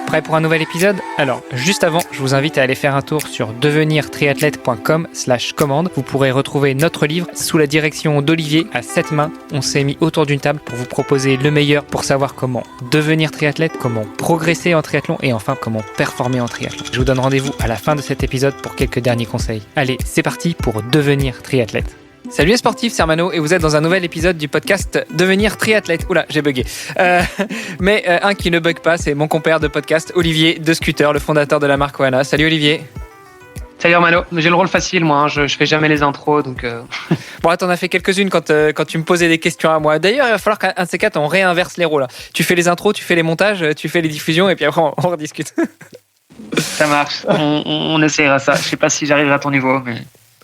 Prêt pour un nouvel épisode ? Alors, juste avant, je vous invite à aller faire un tour sur devenirtriathlète.com/commande. Vous pourrez retrouver notre livre sous la direction d'Olivier à 7 mains. On s'est mis autour d'une table pour vous proposer le meilleur pour savoir comment devenir triathlète, comment progresser en triathlon et enfin comment performer en triathlon. Je vous donne rendez-vous à la fin de cet épisode pour quelques derniers conseils. Allez, c'est parti pour devenir triathlète. Salut les sportifs, c'est Armano et vous êtes dans un nouvel épisode du podcast Devenir triathlète. Oula, j'ai bugué. Mais un qui ne bug pas, c'est mon compère de podcast, Olivier de Scooter, le fondateur de la marque Oana. Salut Olivier. Salut Armano, j'ai le rôle facile moi, je fais jamais les intros donc... Bon, t'en as fait quelques-unes quand tu me posais des questions à moi. D'ailleurs, il va falloir qu'un de ces quatre, on réinverse les rôles. Là. Tu fais les intros, tu fais les montages, tu fais les diffusions et puis après on rediscute. Ça marche, on essaiera ça. Je sais pas si j'arriverai à ton niveau, mais...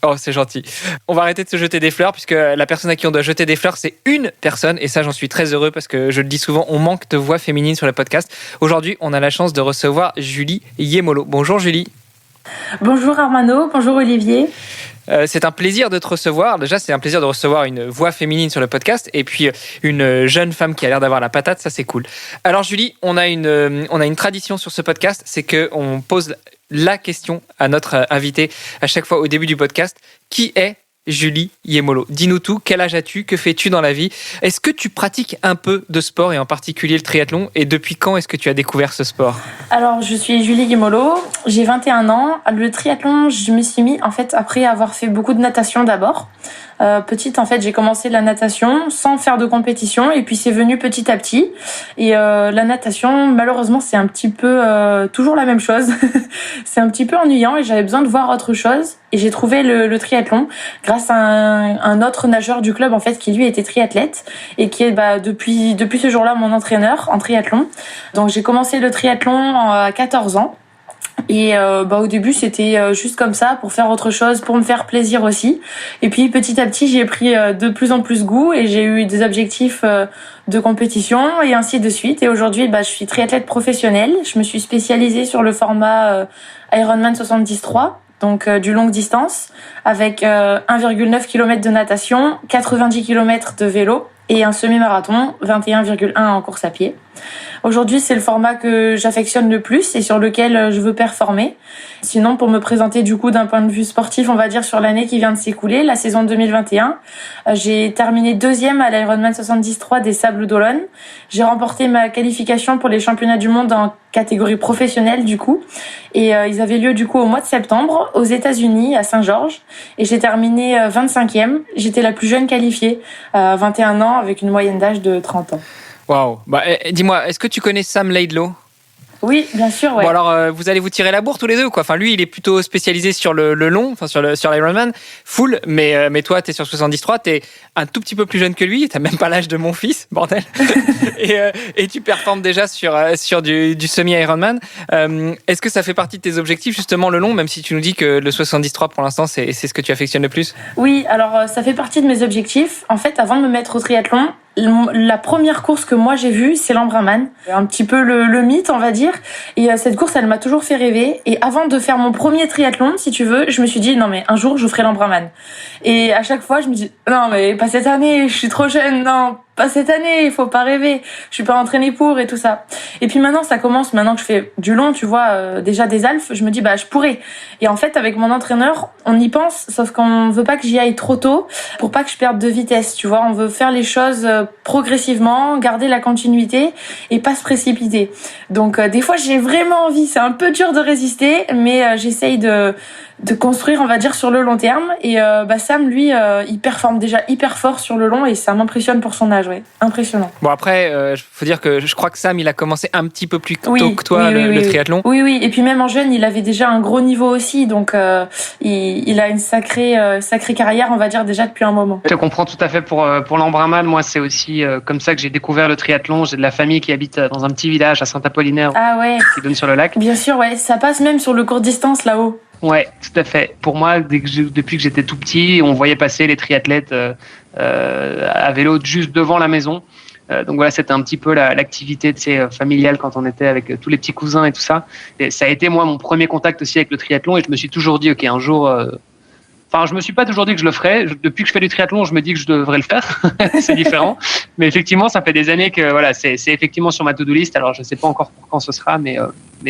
Oh, c'est gentil. On va arrêter de se jeter des fleurs puisque la personne à qui on doit jeter des fleurs, c'est une personne. Et ça, j'en suis très heureux parce que je le dis souvent, on manque de voix féminines sur le podcast. Aujourd'hui, on a la chance de recevoir Julie Yemolo. Bonjour Julie. Bonjour Armano, bonjour Olivier. C'est un plaisir de te recevoir. Déjà, c'est un plaisir de recevoir une voix féminine sur le podcast et puis une jeune femme qui a l'air d'avoir la patate, ça c'est cool. Alors Julie, on a une tradition sur ce podcast, c'est qu'on pose la question à notre invité à chaque fois au début du podcast. Qui est Julie Yemolo? Dis-nous tout, quel âge as-tu? Que fais-tu dans la vie? Est-ce que tu pratiques un peu de sport et en particulier le triathlon? Et depuis quand est-ce que tu as découvert ce sport? Alors, je suis Julie Yemolo, j'ai 21 ans. Le triathlon, je me suis mis en fait après avoir fait beaucoup de natation d'abord. Petite, en fait, j'ai commencé la natation sans faire de compétition et puis c'est venu petit à petit. Et la natation, malheureusement, c'est un petit peu toujours la même chose. C'est un petit peu ennuyant et j'avais besoin de voir autre chose. Et j'ai trouvé le triathlon grâce à un autre nageur du club en fait qui lui était triathlète et qui est depuis ce jour-là mon entraîneur en triathlon. Donc j'ai commencé le triathlon à 14 ans. Et au début c'était juste comme ça pour faire autre chose, pour me faire plaisir aussi. Et puis petit à petit j'ai pris de plus en plus goût et j'ai eu des objectifs de compétition et ainsi de suite. Et aujourd'hui je suis triathlète professionnelle. Je me suis spécialisée sur le format Ironman 73. Donc du longue distance avec 1,9 km de natation, 90 km de vélo et un semi-marathon, 21,1 en course à pied. Aujourd'hui, c'est le format que j'affectionne le plus et sur lequel je veux performer. Sinon, pour me présenter du coup d'un point de vue sportif, on va dire sur l'année qui vient de s'écouler, la saison 2021, j'ai terminé 2e à l'Ironman 73 des Sables d'Olonne. J'ai remporté ma qualification pour les championnats du monde en catégorie professionnelle du coup. Et ils avaient lieu du coup au mois de septembre aux États-Unis, à Saint-Georges. Et j'ai terminé 25e. J'étais la plus jeune qualifiée, 21 ans, avec une moyenne d'âge de 30 ans. Waouh. Dis-moi, est-ce que tu connais Sam Laidlaw? Oui, bien sûr, ouais. Bon alors, vous allez vous tirer la bourre tous les deux, quoi. Enfin, lui, il est plutôt spécialisé sur le long, enfin sur l'Ironman full, mais toi, t'es sur 73, t'es un tout petit peu plus jeune que lui, t'as même pas l'âge de mon fils, bordel. et tu performes déjà sur du semi-Ironman. Est-ce que ça fait partie de tes objectifs, justement, le long, même si tu nous dis que le 73 pour l'instant, c'est ce que tu affectionnes le plus? Oui, alors ça fait partie de mes objectifs. En fait, avant de me mettre au triathlon, la première course que moi j'ai vue, c'est l'Embrunman. Un petit peu le mythe, on va dire. Et cette course, elle m'a toujours fait rêver. Et avant de faire mon premier triathlon, si tu veux, je me suis dit, non mais un jour, je ferai l'Embrunman. Et à chaque fois, je me dis, non mais pas cette année, je suis trop jeune, non, pas cette année, il faut pas rêver. Je suis pas entraînée pour et tout ça. Et puis maintenant, ça commence, maintenant que je fais du long, tu vois, déjà des alphes, je me dis, je pourrais. Et en fait, avec mon entraîneur, on y pense, sauf qu'on veut pas que j'y aille trop tôt pour pas que je perde de vitesse, tu vois. On veut faire les choses progressivement, garder la continuité et pas se précipiter. Donc des fois j'ai vraiment envie, c'est un peu dur de résister, mais j'essaye de construire, on va dire, sur le long terme. Et Sam, lui, il performe déjà hyper fort sur le long et ça m'impressionne pour son âge, ouais. Impressionnant. Bon après, faut dire que je crois que Sam, il a commencé un petit peu plus tôt que toi le triathlon. Oui. Et puis même en jeune, il avait déjà un gros niveau aussi, donc il a une sacrée carrière, on va dire, déjà depuis un moment. Je te comprends tout à fait pour l'Embrunman. Moi, c'est aussi comme ça que j'ai découvert le triathlon. J'ai de la famille qui habite dans un petit village à Saint-Apollinaire, qui donne sur le lac. Bien sûr, ouais. Ça passe même sur le court distance là-haut. Ouais, tout à fait. Pour moi, depuis que j'étais tout petit, on voyait passer les triathlètes à vélo juste devant la maison. Donc voilà, c'était un petit peu l'activité familiale quand on était avec tous les petits cousins et tout ça. Et ça a été moi mon premier contact aussi avec le triathlon et je me suis toujours dit ok, un jour Enfin, je me suis pas toujours dit que je le ferais. Depuis que je fais du triathlon, je me dis que je devrais le faire. C'est différent. Mais effectivement, ça fait des années que voilà, c'est effectivement sur ma to-do list. Alors, je sais pas encore pour quand ce sera, mais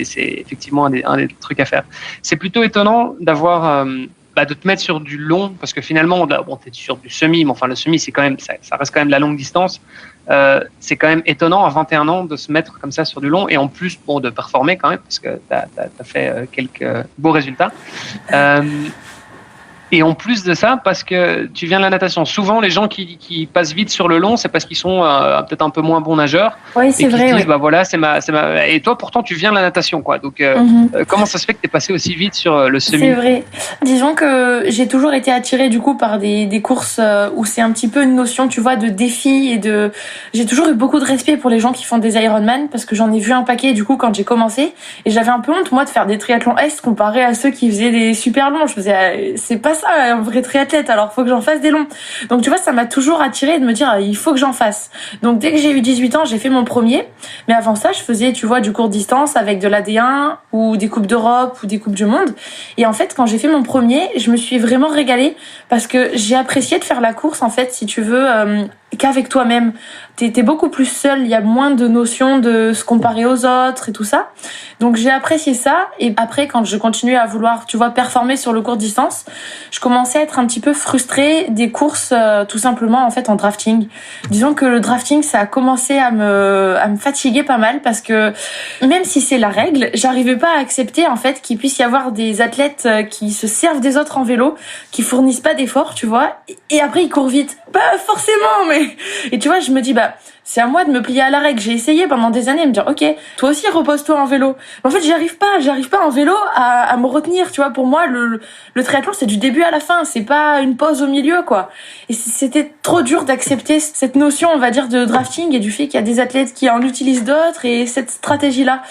c'est effectivement un des trucs à faire. C'est plutôt étonnant d'avoir de te mettre sur du long, parce que finalement, t'es sur du semi, mais enfin le semi, c'est quand même, ça reste quand même de la longue distance. C'est quand même étonnant à 21 ans de se mettre comme ça sur du long, et en plus de performer quand même, parce que t'as fait quelques beaux résultats. Et en plus de ça, parce que tu viens de la natation, souvent les gens qui passent vite sur le long, c'est parce qu'ils sont peut-être un peu moins bons nageurs. Oui, c'est vrai. Ils se disent, voilà, c'est ma. Et toi, pourtant, tu viens de la natation, quoi. Donc, comment ça se fait que tu es passé aussi vite sur le semi? C'est vrai. Disons que j'ai toujours été attirée du coup par des courses où c'est un petit peu une notion, tu vois, de défi J'ai toujours eu beaucoup de respect pour les gens qui font des Ironman parce que j'en ai vu un paquet du coup quand j'ai commencé et j'avais un peu honte moi de faire des triathlons S comparé à ceux qui faisaient des super longs. Je faisais, c'est pas ça un vrai triathlète, alors faut que j'en fasse des longs. Donc tu vois, ça m'a toujours attirée de me dire il faut que j'en fasse. Donc dès que j'ai eu 18 ans, j'ai fait mon premier, mais avant ça, je faisais, tu vois, du court distance avec de l'AD1 ou des coupes d'Europe ou des coupes du monde. Et en fait, quand j'ai fait mon premier, je me suis vraiment régalée parce que j'ai apprécié de faire la course en fait, si tu veux, qu'avec toi-même. T'es beaucoup plus seul, il y a moins de notions de se comparer aux autres et tout ça. Donc j'ai apprécié ça. Et après, quand je continuais à vouloir, tu vois, performer sur le court distance, je commençais à être un petit peu frustrée des courses, tout simplement en fait en drafting. Disons que le drafting, ça a commencé à me fatiguer pas mal parce que même si c'est la règle, j'arrivais pas à accepter en fait qu'il puisse y avoir des athlètes qui se servent des autres en vélo, qui fournissent pas d'efforts, tu vois, et après ils courent vite. Pas forcément, mais et tu vois, je me dis c'est à moi de me plier à la règle. J'ai essayé pendant des années de me dire ok, toi aussi repose-toi en vélo. Mais en fait, j'arrive pas en vélo à me retenir, tu vois. Pour moi, le triathlon c'est du début à la fin, c'est pas une pause au milieu quoi. Et c'était trop dur d'accepter cette notion, on va dire, de drafting et du fait qu'il y a des athlètes qui en utilisent d'autres et cette stratégie là.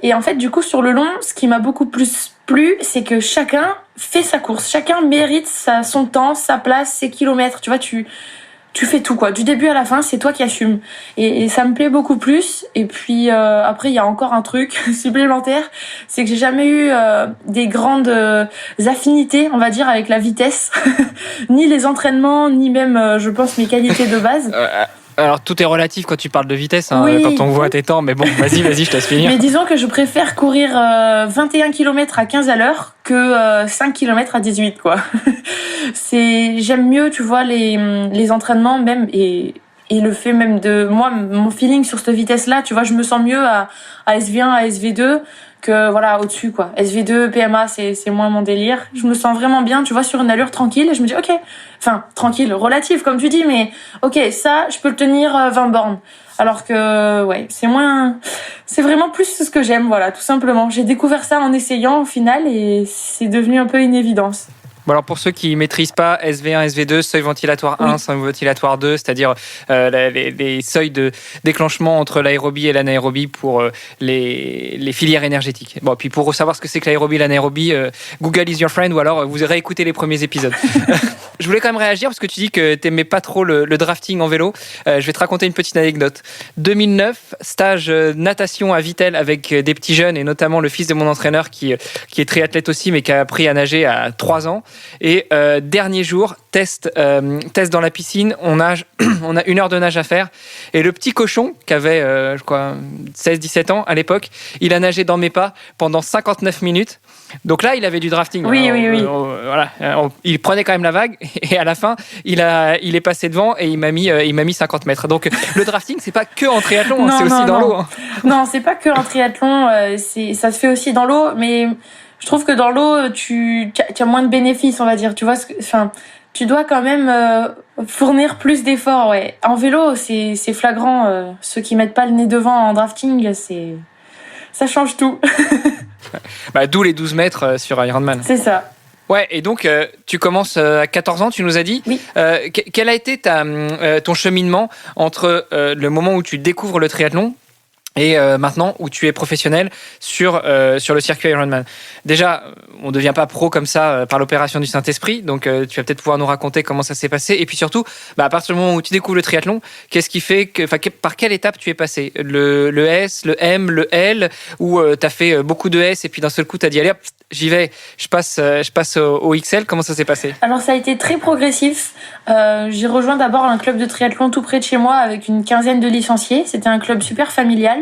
Et en fait, du coup, sur le long, ce qui m'a beaucoup plus plu, c'est que chacun fait sa course, chacun mérite son temps, sa place, ses kilomètres. Tu vois, tu fais tout quoi, du début à la fin, c'est toi qui assumes. Et ça me plaît beaucoup plus. Et puis après, il y a encore un truc supplémentaire, c'est que j'ai jamais eu des grandes affinités, on va dire, avec la vitesse, ni les entraînements, ni même, je pense, mes qualités de base. Alors tout est relatif quand tu parles de vitesse, hein, oui. Quand on voit tes temps, mais bon, vas-y, je te laisse finir. Mais disons que je préfère courir 21 km à 15 à l'heure que 5 km à 18, quoi. J'aime mieux, tu vois, les entraînements même et le fait même de moi, mon feeling sur cette vitesse-là, tu vois, je me sens mieux à SV1, à SV2 que voilà au-dessus quoi. SV2, PMA, c'est moins mon délire. Je me sens vraiment bien, tu vois, sur une allure tranquille et je me dis OK. Enfin, tranquille, relative comme tu dis, mais OK, ça, je peux le tenir 20 bornes. Alors que ouais, c'est vraiment plus ce que j'aime, voilà, tout simplement. J'ai découvert ça en essayant au final et c'est devenu un peu une évidence. Bon alors pour ceux qui ne maîtrisent pas SV1, SV2, seuil ventilatoire 1, seuil ventilatoire 2, c'est-à-dire les seuils de déclenchement entre l'aérobie et l'anaérobie pour les filières énergétiques. Bon, puis pour savoir ce que c'est que l'aérobie et l'anaérobie, Google is your friend ou alors vous réécoutez les premiers épisodes. Je voulais quand même réagir parce que tu dis que tu n'aimais pas trop le drafting en vélo. Je vais te raconter une petite anecdote. 2009, stage natation à Vittel avec des petits jeunes et notamment le fils de mon entraîneur qui est triathlète aussi mais qui a appris à nager à 3 ans. Et dernier jour, test dans la piscine, on a 1 heure de nage à faire. Et le petit cochon, qui avait, je crois, 16-17 ans à l'époque, il a nagé dans mes pas pendant 59 minutes. Donc là, il avait du drafting. Oui. Voilà, il prenait quand même la vague. Et à la fin, il est passé devant et il m'a mis 50 mètres. Donc le drafting, c'est pas que en triathlon, c'est aussi dans l'eau. Hein. Non, c'est pas que en triathlon, ça se fait aussi dans l'eau, mais je trouve que dans l'eau, tu as moins de bénéfices, on va dire. Tu vois, tu dois quand même fournir plus d'efforts. Ouais. En vélo, c'est flagrant. Ceux qui mettent pas le nez devant en drafting, ça change tout. D'où les 12 mètres sur Ironman. C'est ça. Ouais, et donc tu commences à 14 ans, tu nous as dit. Oui. Quel a été ton cheminement entre le moment où tu découvres le triathlon et maintenant où tu es professionnel sur le circuit Ironman? Déjà, on ne devient pas pro comme ça par l'opération du Saint-Esprit, donc tu vas peut-être pouvoir nous raconter comment ça s'est passé. Et puis surtout, à partir du moment où tu découvres le triathlon, qu'est-ce qui fait par quelle étape tu es passé? Le S, le M, le L, ou tu as fait beaucoup de S et puis d'un seul coup tu as dit allez hop, j'y vais, je passe au XL. Comment ça s'est passé? Alors ça a été très progressif. J'ai rejoint d'abord un club de triathlon tout près de chez moi avec une quinzaine de licenciés. C'était un club super familial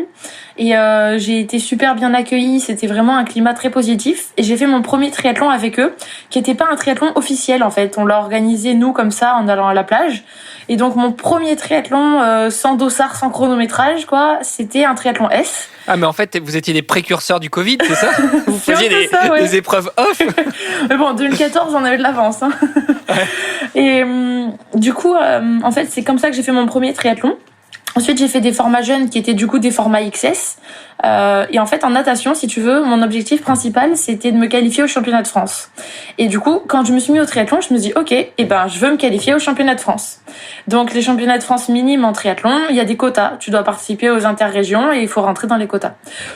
et j'ai été super bien accueillie. C'était vraiment un climat très positif et j'ai fait mon premier triathlon avec eux, qui était pas un triathlon officiel en fait. On l'a organisé nous comme ça en allant à la plage. Et donc mon premier triathlon sans dossard, sans chronométrage, quoi, c'était un triathlon S. Ah mais en fait vous étiez des précurseurs du Covid, c'est ça? Vous C'est faisiez un peu ça, ouais. des épreuves off. Mais bon, en 2014, on avait de l'avance. Hein. Et du coup, en fait, c'est comme ça que j'ai fait mon premier triathlon. Ensuite, j'ai fait des formats jeunes qui étaient du coup des formats XS. Et en fait, en natation, si tu veux, mon objectif principal, c'était de me qualifier au championnat de France. Et du coup, quand je me suis mis au triathlon, je me suis dit, ok, je veux me qualifier au championnat de France. Donc, les championnats de France minimes en triathlon, il y a des quotas. Tu dois participer aux interrégions et il faut rentrer dans les quotas.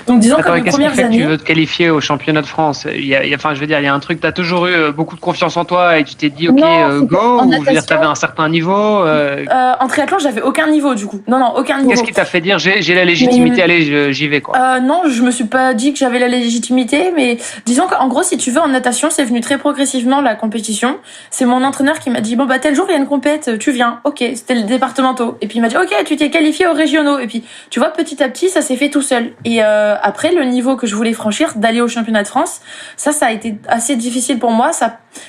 Donc, disons que les qu'est-ce qui premières fait que années... tu veux te qualifier au championnat de France? Il y a, enfin, je veux dire, il y a un truc, tu as toujours eu beaucoup de confiance en toi et tu t'es dit, ok, Non, go, ou je veux dire, natation, tu avais un certain niveau. en triathlon, j'avais aucun niveau, du coup. Non, aucun niveau. Qu'est-ce qui t'a fait dire, j'ai la légitimité, allez, j'y vais, quoi? Non, je me suis pas dit que j'avais la légitimité, mais disons qu'en gros, si tu veux, en natation, c'est venu très progressivement la compétition. C'est mon entraîneur qui m'a dit, bon, tel jour, il y a une compète, tu viens. Ok, c'était le départementaux. Et puis il m'a dit, ok, tu t'es qualifié aux régionaux. Et puis, tu vois, petit à petit, ça s'est fait tout seul. Et après, le niveau que je voulais franchir, d'aller au championnat de France, ça a été assez difficile pour moi.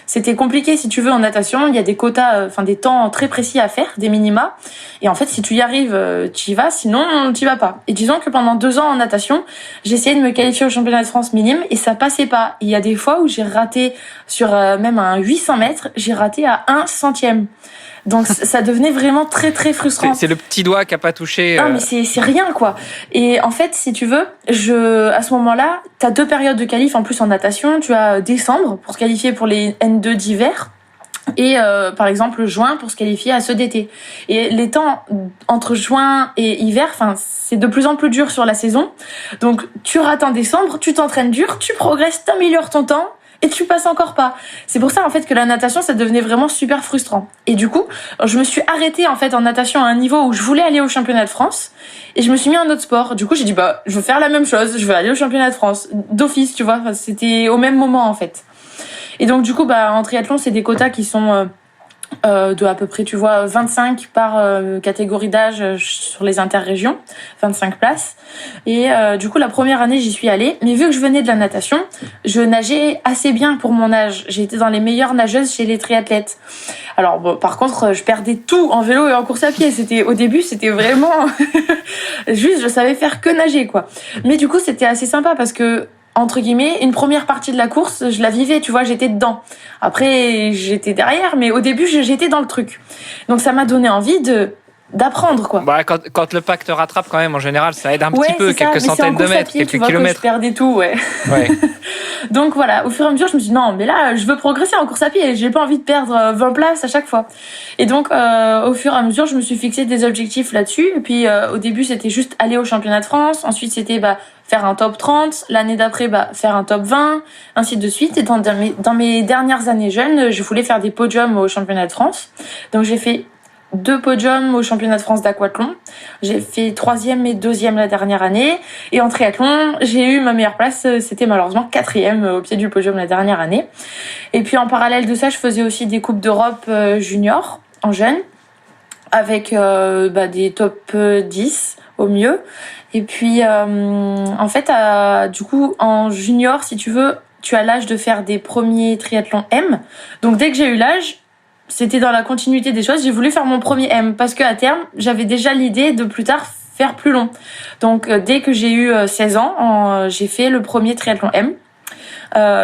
C'était compliqué, si tu veux, en natation. Il y a des quotas, des temps très précis à faire, des minima. Et en fait, si tu y arrives, tu y vas, sinon, tu y vas pas. Et disons que pendant 2 ans en natation, j'ai essayé de me qualifier au championnat de France minime et ça passait pas. Il y a des fois où j'ai raté sur même un 800 mètres, j'ai raté à 1 centième. Donc ça devenait vraiment très très frustrant. C'est le petit doigt qui a pas touché. Non mais c'est rien quoi. Et en fait si tu veux, à ce moment-là, t'as 2 périodes de qualif en plus en natation. Tu as décembre pour se qualifier pour les N2 d'hiver. Et par exemple juin pour se qualifier à ceux d'été. Et les temps entre juin et hiver, c'est de plus en plus dur sur la saison. Donc tu rates en décembre, tu t'entraînes dur, tu progresses, t'améliores ton temps et tu passes encore pas. C'est pour ça en fait que la natation ça devenait vraiment super frustrant. Et du coup, je me suis arrêtée en fait en natation à un niveau où je voulais aller au championnat de France et je me suis mis en autre sport. Du coup, j'ai dit je veux faire la même chose, je veux aller au championnat de France d'office, tu vois, c'était au même moment en fait. Et donc du coup en triathlon c'est des quotas qui sont de à peu près 25 par catégorie d'âge sur les interrégions, 25 places. Et du coup la première année j'y suis allée, mais vu que je venais de la natation, je nageais assez bien pour mon âge. J'ai été dans les meilleures nageuses chez les triathlètes. Alors par contre je perdais tout en vélo et en course à pied. Au début c'était vraiment juste je savais faire que nager quoi. Mais du coup c'était assez sympa parce que entre guillemets, une première partie de la course, je la vivais, tu vois, j'étais dedans. Après, j'étais derrière, mais au début, j'étais dans le truc. Donc, ça m'a donné envie d'apprendre, quoi. Quand le pack te rattrape, quand même, en général, ça aide un petit peu, quelques centaines de mètres, quelques kilomètres. Je perdais tout, ouais. Donc, voilà, au fur et à mesure, je me suis dit, non, mais là, je veux progresser en course à pied, j'ai pas envie de perdre 20 places à chaque fois. Et donc, au fur et à mesure, je me suis fixé des objectifs là-dessus. Et puis, au début, c'était juste aller au championnat de France. Ensuite, c'était, faire un top 30, l'année d'après faire un top 20, ainsi de suite. Et dans mes dernières années jeunes, je voulais faire des podiums au championnat de France. Donc j'ai fait 2 podiums au championnat de France d'aquathlon. J'ai fait 3e et 2e la dernière année. Et en triathlon, j'ai eu ma meilleure place, c'était malheureusement 4e au pied du podium la dernière année. Et puis en parallèle de ça, je faisais aussi des coupes d'Europe junior en jeune, avec des top 10 au mieux. Et puis, en fait, du coup, en junior, si tu veux, tu as l'âge de faire des premiers triathlons M. Donc, dès que j'ai eu l'âge, c'était dans la continuité des choses. J'ai voulu faire mon premier M parce qu'à terme, j'avais déjà l'idée de plus tard faire plus long. Donc, dès que j'ai eu 16 ans, j'ai fait le premier triathlon M.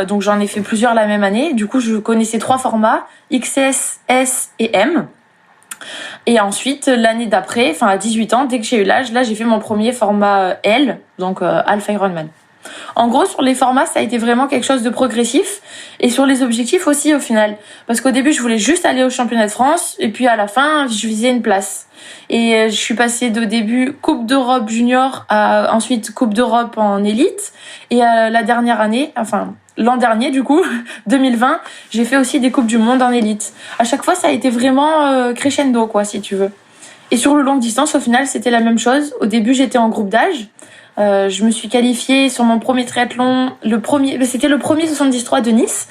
Donc, j'en ai fait plusieurs la même année. Du coup, je connaissais 3 formats, XS, S et M. Et ensuite, l'année d'après, à 18 ans, dès que j'ai eu l'âge, là, j'ai fait mon premier format L, donc Alpha Ironman. En gros, sur les formats, ça a été vraiment quelque chose de progressif. Et sur les objectifs aussi, au final. Parce qu'au début, je voulais juste aller au championnat de France. Et puis, à la fin, je visais une place. Et je suis passée de début Coupe d'Europe junior à ensuite Coupe d'Europe en élite. Et la dernière année, l'an dernier, du coup, 2020, j'ai fait aussi des Coupes du Monde en élite. À chaque fois, ça a été vraiment crescendo, quoi, si tu veux. Et sur le longue distance, au final, c'était la même chose. Au début, j'étais en groupe d'âge. Je me suis qualifiée sur mon premier triathlon, c'était le premier 73 de Nice.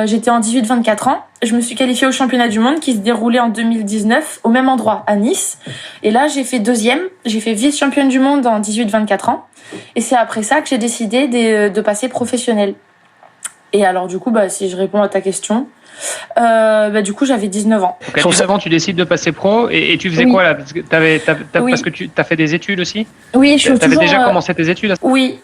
J'étais en 18-24 ans. Je me suis qualifiée au championnat du monde qui se déroulait en 2019 au même endroit, à Nice. Et là, j'ai fait deuxième. J'ai fait vice-championne du monde en 18-24 ans. Et c'est après ça que j'ai décidé de passer professionnelle. Et alors, du coup, si je réponds à ta question, du coup, j'avais 19 ans. Donc, à 19 ans, tu décides de passer pro et tu faisais quoi là? Parce que parce que tu as fait des études aussi? Oui, je suis T'avais toujours... déjà commencé tes études? Oui.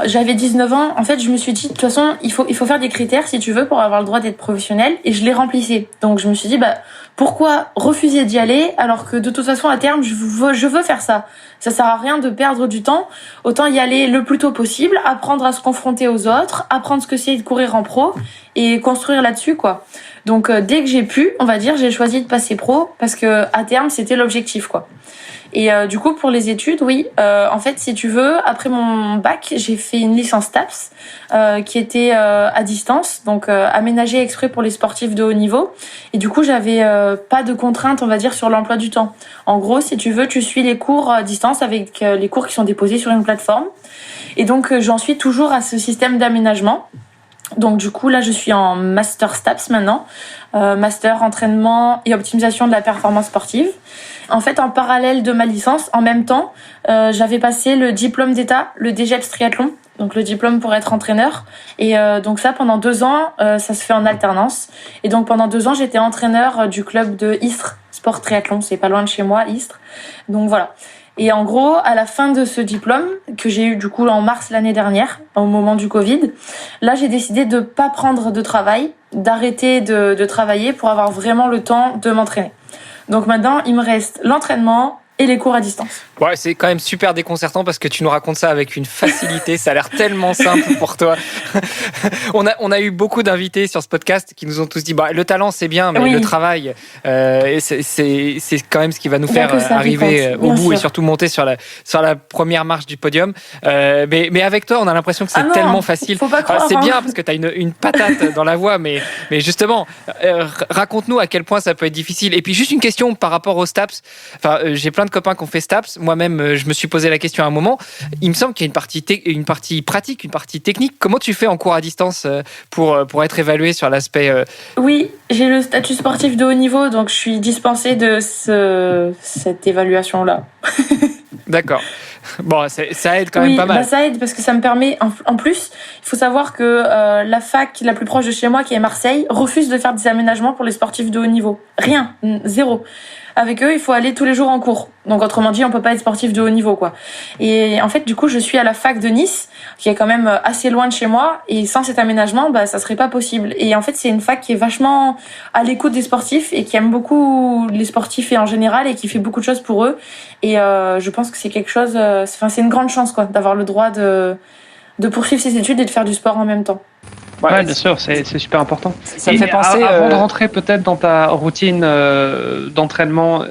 J'avais 19 ans. En fait, je me suis dit, de toute façon, il faut faire des critères, si tu veux, pour avoir le droit d'être professionnel. Et je les remplissais. Donc, je me suis dit, pourquoi refuser d'y aller alors que de toute façon, à terme, je veux faire ça. Ça sert à rien de perdre du temps. Autant y aller le plus tôt possible, apprendre à se confronter aux autres, apprendre ce que c'est de courir en pro et construire là-dessus, quoi. Donc, dès que j'ai pu, on va dire, j'ai choisi de passer pro parce que à terme, c'était l'objectif, quoi. Et du coup, pour les études, oui. En fait, si tu veux, après mon bac, j'ai fait une licence TAPS qui était à distance, donc aménagée exprès pour les sportifs de haut niveau. Et du coup, j'avais pas de contraintes, on va dire, sur l'emploi du temps. En gros, si tu veux, tu suis les cours à distance avec les cours qui sont déposés sur une plateforme. Et donc, j'en suis toujours à ce système d'aménagement. Donc du coup, là, je suis en Master STAPS maintenant, Master Entraînement et Optimisation de la Performance Sportive. En fait, en parallèle de ma licence, en même temps, j'avais passé le diplôme d'État, le DGEPS Triathlon, donc le diplôme pour être entraîneur. Et donc ça, pendant 2 ans, ça se fait en alternance. Et donc pendant 2 ans, j'étais entraîneur du club de Istres Sport Triathlon, c'est pas loin de chez moi, Istres. Donc voilà. Et en gros, à la fin de ce diplôme, que j'ai eu du coup en mars l'année dernière, au moment du Covid, là j'ai décidé de pas prendre de travail, d'arrêter de travailler pour avoir vraiment le temps de m'entraîner. Donc maintenant, il me reste l'entraînement et les cours à distance. Ouais, c'est quand même super déconcertant parce que tu nous racontes ça avec une facilité, ça a l'air tellement simple pour toi. On a eu beaucoup d'invités sur ce podcast qui nous ont tous dit le talent c'est bien, mais le travail c'est quand même ce qui va nous faire arriver au bout et surtout monter sur la première marche du podium. Mais avec toi, on a l'impression que c'est tellement facile. Faut pas croire, c'est bien parce que tu as une patate dans la voix, mais justement, raconte-nous à quel point ça peut être difficile. Et puis juste une question par rapport aux STAPS. Enfin, j'ai plein de copains qui ont fait STAPS. Moi-même, je me suis posé la question à un moment. Il me semble qu'il y a une partie pratique, une partie technique. Comment tu fais en cours à distance pour être évalué sur l'aspect Oui, j'ai le statut sportif de haut niveau, donc je suis dispensée de cette évaluation-là. D'accord. Bon, ça aide quand même pas mal. Ça aide parce que ça me permet... En plus, il faut savoir que la fac la plus proche de chez moi, qui est Marseille, refuse de faire des aménagements pour les sportifs de haut niveau. Rien, zéro. Avec eux, il faut aller tous les jours en cours. Donc, autrement dit, on peut pas être sportif de haut niveau, quoi. Et en fait, du coup, je suis à la fac de Nice, qui est quand même assez loin de chez moi. Et sans cet aménagement, ça serait pas possible. Et en fait, c'est une fac qui est vachement à l'écoute des sportifs et qui aime beaucoup les sportifs et en général et qui fait beaucoup de choses pour eux. Et je pense que c'est quelque chose... c'est une grande chance, quoi, d'avoir le droit de poursuivre ses études et de faire du sport en même temps. Ouais, bien sûr, c'est super important. Ça me fait penser... Avant de rentrer peut-être dans ta routine d'entraînement,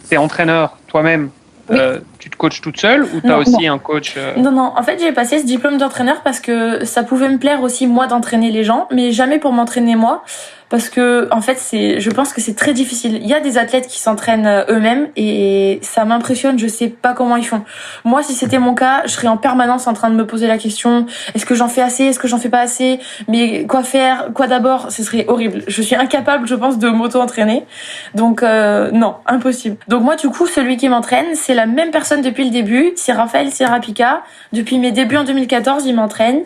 t'es entraîneur toi-même, oui. Tu te coaches toute seule ou t'as aussi un coach Non, en fait j'ai passé ce diplôme d'entraîneur parce que ça pouvait me plaire aussi moi d'entraîner les gens, mais jamais pour m'entraîner moi. Parce que en fait je pense que c'est très difficile. Il y a des athlètes qui s'entraînent eux-mêmes et ça m'impressionne, je sais pas comment ils font. Moi, si c'était mon cas, je serais en permanence en train de me poser la question, est-ce que j'en fais assez, est-ce que j'en fais pas assez, mais quoi faire, quoi d'abord, ce serait horrible. Je suis incapable, je pense, de m'auto-entraîner. Donc non, impossible. Donc moi du coup, celui qui m'entraîne, c'est la même personne depuis le début, c'est Raphaël Serapika. Depuis mes débuts en 2014, il m'entraîne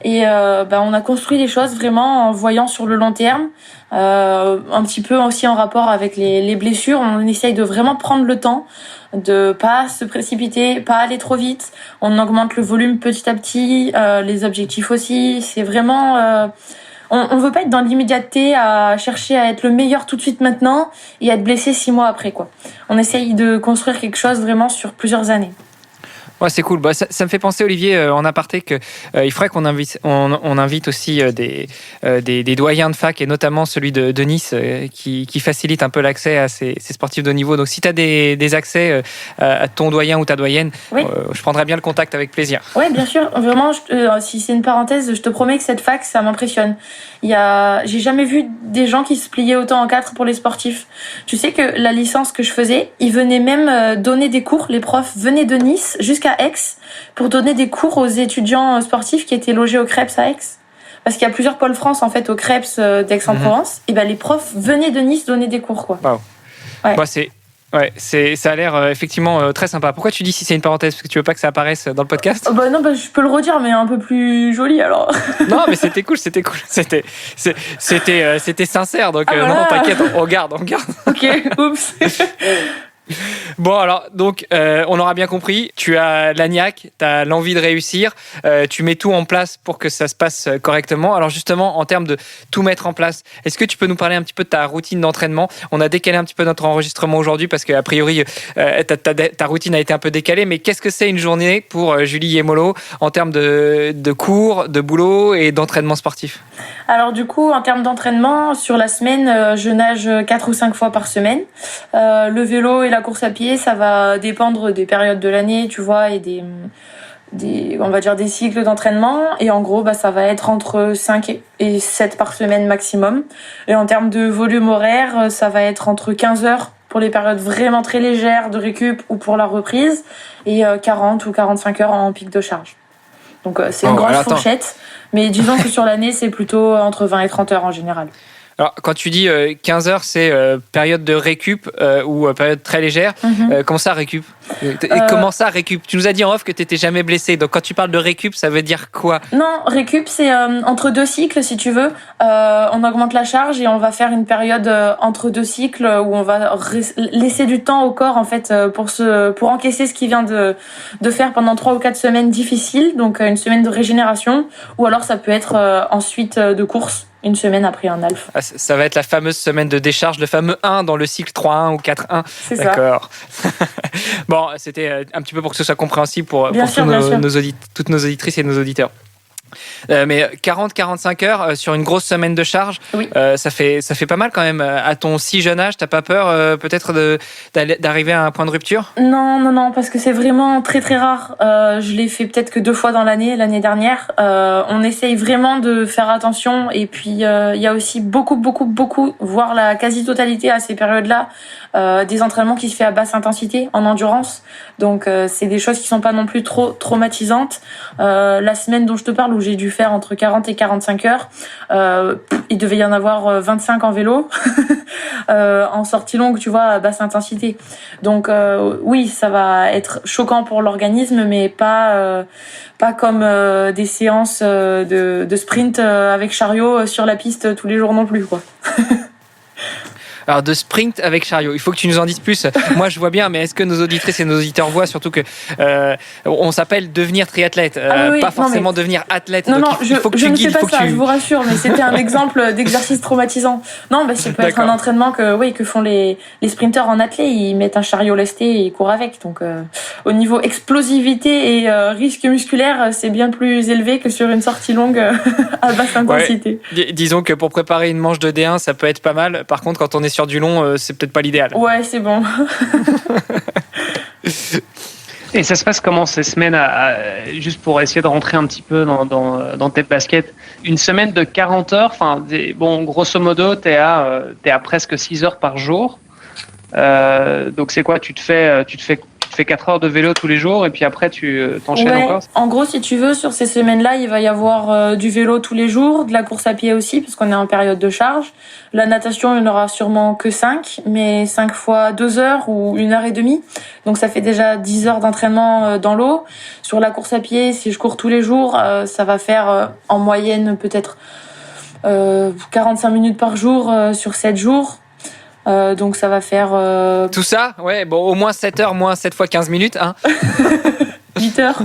et on a construit les choses vraiment en voyant sur le long terme. Un petit peu aussi en rapport avec les blessures, on essaye de vraiment prendre le temps, de pas se précipiter, pas aller trop vite. On augmente le volume petit à petit, les objectifs aussi. C'est vraiment, on veut pas être dans l'immédiateté à chercher à être le meilleur tout de suite maintenant et être blessé 6 mois après, quoi. On essaye de construire quelque chose vraiment sur plusieurs années. Ouais, c'est cool. Ça me fait penser, Olivier, en aparté, que il faudrait qu'on invite aussi des doyens de fac, et notamment celui de Nice, qui facilite un peu l'accès à ces sportifs de haut niveau. Donc, si tu as des accès à ton doyen ou ta doyenne, oui. Je prendrai bien le contact avec plaisir. Oui, bien sûr. Vraiment, si c'est une parenthèse, je te promets que cette fac, ça m'impressionne. J'ai jamais vu des gens qui se pliaient autant en 4 pour les sportifs. Tu sais que la licence que je faisais, ils venaient même donner des cours. Les profs venaient de Nice jusqu'à jusqu'à Aix pour donner des cours aux étudiants sportifs qui étaient logés au Crêpes à Aix. Parce qu'il y a plusieurs pôles France en fait au Crêpes d'Aix-en-Provence. Et ben les profs venaient de Nice donner des cours, quoi. Wow. Ouais. Bah, ça a l'air effectivement très sympa. Pourquoi tu dis si c'est une parenthèse? Parce que tu veux pas que ça apparaisse dans le podcast? Non, je peux le redire, mais un peu plus joli alors. Non, mais c'était cool. C'était sincère, donc voilà. non, t'inquiète, on garde. Ok, oups. Bon, alors, donc, on aura bien compris, tu as la niaque, tu as l'envie de réussir, tu mets tout en place pour que ça se passe correctement. Alors justement, en termes de tout mettre en place, est-ce que tu peux nous parler un petit peu de ta routine d'entraînement? On a décalé un petit peu notre enregistrement aujourd'hui parce qu'a priori, ta routine a été un peu décalée, mais qu'est-ce que c'est une journée pour Julie Yemolo en termes de cours, de boulot et d'entraînement sportif? Alors du coup, en termes d'entraînement, sur la semaine, je nage 4 ou 5 fois par semaine. Le vélo et la course à pied, ça va dépendre des périodes de l'année, tu vois, et on va dire des cycles d'entraînement. Et en gros, ça va être entre 5 et 7 par semaine maximum. Et en termes de volume horaire, ça va être entre 15 heures pour les périodes vraiment très légères de récup ou pour la reprise, et 40 ou 45 heures en pic de charge. Donc c'est une grosse fourchette. Mais disons que sur l'année, c'est plutôt entre 20 et 30 heures en général. Alors, quand tu dis 15 heures, c'est période de récup ou période très légère. Comment ça, récup? Comment ça, récup? Tu nous as dit en off que tu n'étais jamais blessé. Donc, quand tu parles de récup, ça veut dire quoi? Non, récup, c'est entre 2 cycles, si tu veux. On augmente la charge et on va faire une période entre 2 cycles où on va laisser du temps au corps, en fait, pour encaisser ce qu'il vient de faire pendant 3 ou 4 semaines difficiles. Donc, une semaine de régénération. Ou alors, ça peut être ensuite de course. Une semaine après un alpha. Ah, ça va être la fameuse semaine de décharge, le fameux 1 dans le cycle 3-1 ou 4-1. C'est D'accord. Ça. Bon, c'était un petit peu pour que ce soit compréhensible pour toutes nos auditrices et nos auditeurs. Mais 40-45 heures sur une grosse semaine de charge, oui. Ça fait pas mal quand même. À ton si jeune âge, t'as pas peur peut-être d'arriver à un point de rupture? Non, parce que c'est vraiment très très rare. Je l'ai fait peut-être que 2 fois dans l'année dernière. On essaye vraiment de faire attention, et puis il y a aussi beaucoup, voire la quasi-totalité à ces périodes-là, des entraînements qui se fait à basse intensité, en endurance. Donc c'est des choses qui sont pas non plus trop traumatisantes. La semaine dont je te parle, où j'ai dû faire entre 40 et 45 heures, il devait y en avoir 25 en vélo, en sortie longue, tu vois, à basse intensité. Donc oui, ça va être choquant pour l'organisme, mais pas comme des séances de sprint avec chariot sur la piste tous les jours non plus, quoi. Alors, de sprint avec chariot, il faut que tu nous en dises plus. Moi, je vois bien, mais est-ce que nos auditrices et nos auditeurs voient surtout que on s'appelle devenir triathlète, pas forcément devenir athlète. Non, donc il faut que je tu ne guides, fais pas ça, je vous rassure, mais c'était un exemple d'exercice traumatisant. Non, ça peut être un entraînement que font les sprinteurs en athlète. Ils mettent un chariot lesté et ils courent avec. Donc, au niveau explosivité et risque musculaire, c'est bien plus élevé que sur une sortie longue à basse intensité. Ouais. Disons que pour préparer une manche de D1, ça peut être pas mal. Par contre, quand on est sur du long, c'est peut-être pas l'idéal. Ouais, c'est bon. Et ça se passe comment ces semaines, juste pour essayer de rentrer un petit peu dans tes baskets? Une semaine de 40 heures, grosso modo, t'es à presque 6 heures par jour. Donc c'est quoi? Tu te fais 4 heures de vélo tous les jours et puis après tu t'enchaînes encore? En gros, si tu veux, sur ces semaines-là, il va y avoir du vélo tous les jours, de la course à pied aussi, parce qu'on est en période de charge. La natation, il n'y en aura sûrement que 5, mais 5 fois 2 heures ou 1 heure et demie. Donc ça fait déjà 10 heures d'entraînement dans l'eau. Sur la course à pied, si je cours tous les jours, ça va faire en moyenne peut-être 45 minutes par jour sur 7 jours. Donc ça va faire... Tout ça? Ouais, bon, au moins 7 heures, moins 7 fois 15 minutes, hein. 8 heures.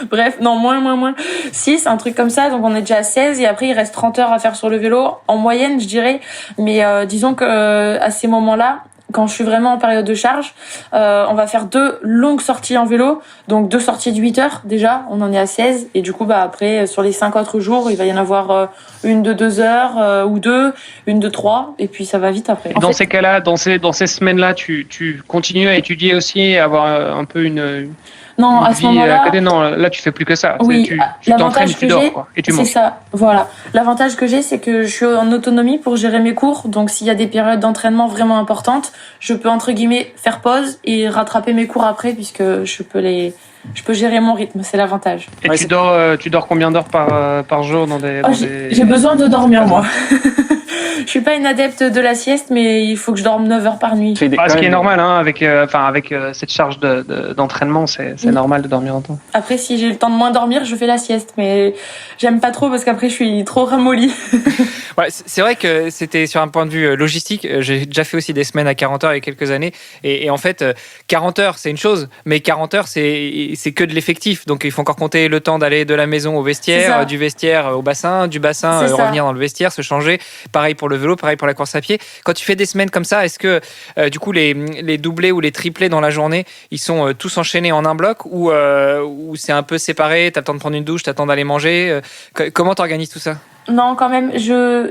Bref, non, moins. 6, un truc comme ça. Donc on est déjà à 16 et après il reste 30 heures à faire sur le vélo, en moyenne, je dirais. Mais disons que à ces moments-là, quand je suis vraiment en période de charge, on va faire 2 longues sorties en vélo. Donc 2 sorties de 8 heures déjà, on en est à 16. Et du coup, après, sur les 5 autres jours, il va y en avoir une de 2 heures ou 2, une de 3. Et puis ça va vite après. Ces cas-là, dans ces semaines-là, tu continues à étudier aussi, à avoir un peu une Non, une à ce vie moment-là, à côté. Non, là, tu fais plus que ça. oui, Tu t'entraînes, l'avantage tu que dors, j'ai, quoi. Et tu c'est manges. ça. Voilà. L'avantage que j'ai, c'est que je suis en autonomie pour gérer mes cours. Donc, s'il y a des périodes d'entraînement vraiment importantes, je peux, entre guillemets, faire pause et rattraper mes cours après puisque je peux gérer mon rythme. C'est l'avantage. Et Ouais, tu dors combien d'heures par jour dans des, Oh, dans j'ai besoin de dormir, moi. Je suis pas une adepte de la sieste, mais il faut que je dorme 9 heures par nuit. Tu fais des- Bah, ce quand qui est même- normal, hein, avec cette charge d'entraînement, c'est Oui. normal de dormir longtemps. Après, si j'ai le temps de moins dormir, je fais la sieste, mais j'aime pas trop parce qu'après, je suis trop ramollie. Ouais, c'est vrai que c'était sur un point de vue logistique. J'ai déjà fait aussi des semaines à 40 heures il y a quelques années. Et en fait, 40 heures, c'est une chose, mais 40 heures, c'est que de l'effectif. Donc, il faut encore compter le temps d'aller de la maison au C'est vestiaire, ça. du vestiaire au bassin, du bassin, C'est ça. revenir dans le vestiaire, se changer. Pareil pour le vélo, pareil pour la course à pied. Quand tu fais des semaines comme ça, est-ce que, du coup, les doublés ou les triplés dans la journée, ils sont tous enchaînés en un bloc ou c'est un peu séparé, t'as le temps de prendre une douche, t'as le temps d'aller manger comment t'organises tout ça? Non, quand même,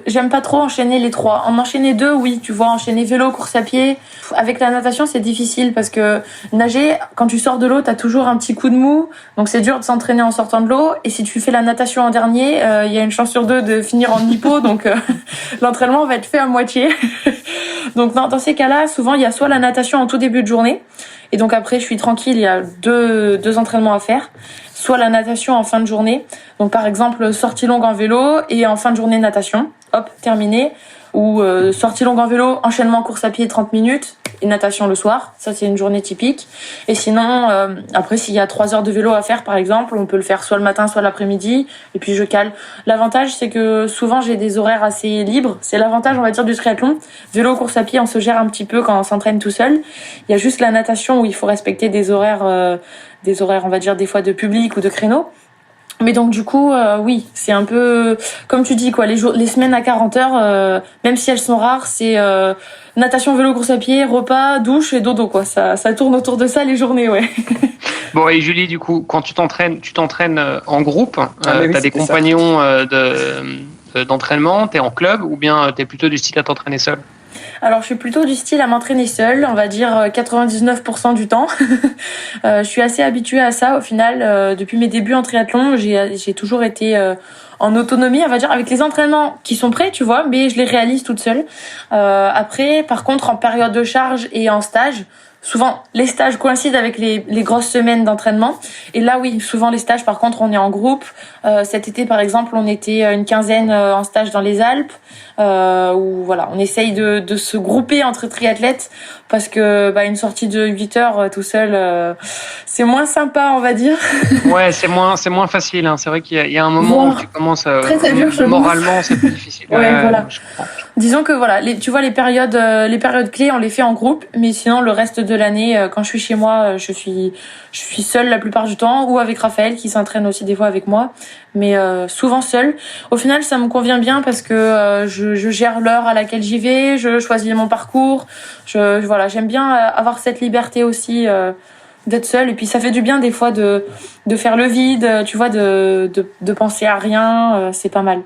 j'aime pas trop enchaîner les trois. En enchaîner deux, oui, tu vois, enchaîner vélo, course à pied. Avec la natation, c'est difficile parce que nager, quand tu sors de l'eau, t'as toujours un petit coup de mou. Donc c'est dur de s'entraîner en sortant de l'eau. Et si tu fais la natation en dernier, il y a une chance sur deux de finir en hypo. Donc l'entraînement va être fait à moitié. Donc dans ces cas-là, souvent, il y a soit la natation en tout début de journée. Et donc après, je suis tranquille, il y a deux entraînements à faire. Soit la natation en fin de journée. Donc par exemple, sortie longue en vélo et en fin de journée natation. Hop, terminé. Ou sortie longue en vélo, enchaînement course à pied 30 minutes et natation le soir. Ça, c'est une journée typique. Et sinon, après, s'il y a 3 heures de vélo à faire, par exemple, on peut le faire soit le matin, soit l'après-midi. Et puis, je cale. L'avantage, c'est que souvent, j'ai des horaires assez libres. C'est l'avantage, on va dire, du triathlon. Vélo, course à pied, on se gère un petit peu quand on s'entraîne tout seul. Il y a juste la natation où il faut respecter des horaires, on va dire, des fois de public ou de créneau. Mais donc du coup, oui, c'est un peu comme tu dis quoi, les semaines à 40 heures, même si elles sont rares, c'est natation, vélo, course à pied, repas, douche et dodo quoi. Ça tourne autour de ça les journées, ouais. Bon, et Julie, du coup, quand tu t'entraînes en groupe, mais oui, t'as des c'était ça. compagnons d'entraînement, t'es en club ou bien t'es plutôt du style à t'entraîner seul? Alors je suis plutôt du style à m'entraîner seule, on va dire 99% du temps. Je suis assez habituée à ça au final. Depuis mes débuts en triathlon, j'ai toujours été en autonomie, on va dire, avec les entraînements qui sont prêts, tu vois, mais je les réalise toute seule. Après, par contre, en période de charge et en stage, souvent les stages coïncident avec les grosses semaines d'entraînement. Et là, oui, souvent les stages, par contre, on est en groupe. Cet été, par exemple, on était une quinzaine en stage dans les Alpes. Où voilà, on essaye de se grouper entre triathlètes parce que une sortie de 8 heures tout seul, c'est moins sympa, on va dire. Ouais, c'est moins facile. Hein. C'est vrai qu'il y a un moment où tu commences très dur, je moralement, c'est plus difficile. Ouais, voilà. Je comprends. Disons que voilà, tu vois les périodes clés, on les fait en groupe, mais sinon le reste de l'année, quand je suis chez moi, je suis seule la plupart du temps, ou avec Raphaël qui s'entraîne aussi des fois avec moi, mais souvent seule. Au final, ça me convient bien parce que je gère l'heure à laquelle j'y vais, je choisis mon parcours, voilà, j'aime bien avoir cette liberté aussi. D'être seule, et puis ça fait du bien des fois de faire le vide, tu vois, de penser à rien, c'est pas mal.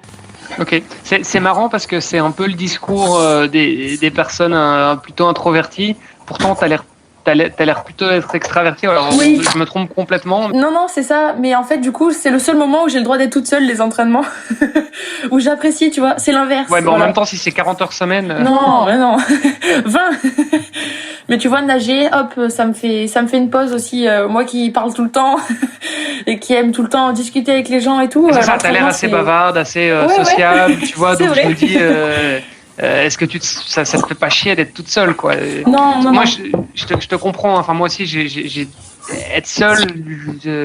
Ok, c'est marrant parce que c'est un peu le discours des personnes plutôt introverties. Pourtant, t'as l'air plutôt être extraverti. Alors, Oui. je me trompe complètement. Non, c'est ça. Mais en fait, du coup, c'est le seul moment où j'ai le droit d'être toute seule, les entraînements. Où j'apprécie, tu vois. C'est l'inverse. Ouais, mais voilà. en même temps, si c'est 40 heures semaine. Non, mais non. 20. Mais tu vois, nager, hop, ça me fait une pause aussi. Moi qui parle tout le temps et qui aime tout le temps discuter avec les gens et tout. C'est ça, t'as l'air assez bavarde, assez sociable, tu vois. C'est Donc vrai. je me dis, est-ce que ça te fait pas chier d'être toute seule, quoi? Non. Moi, je te comprends. Enfin, moi aussi, être seule,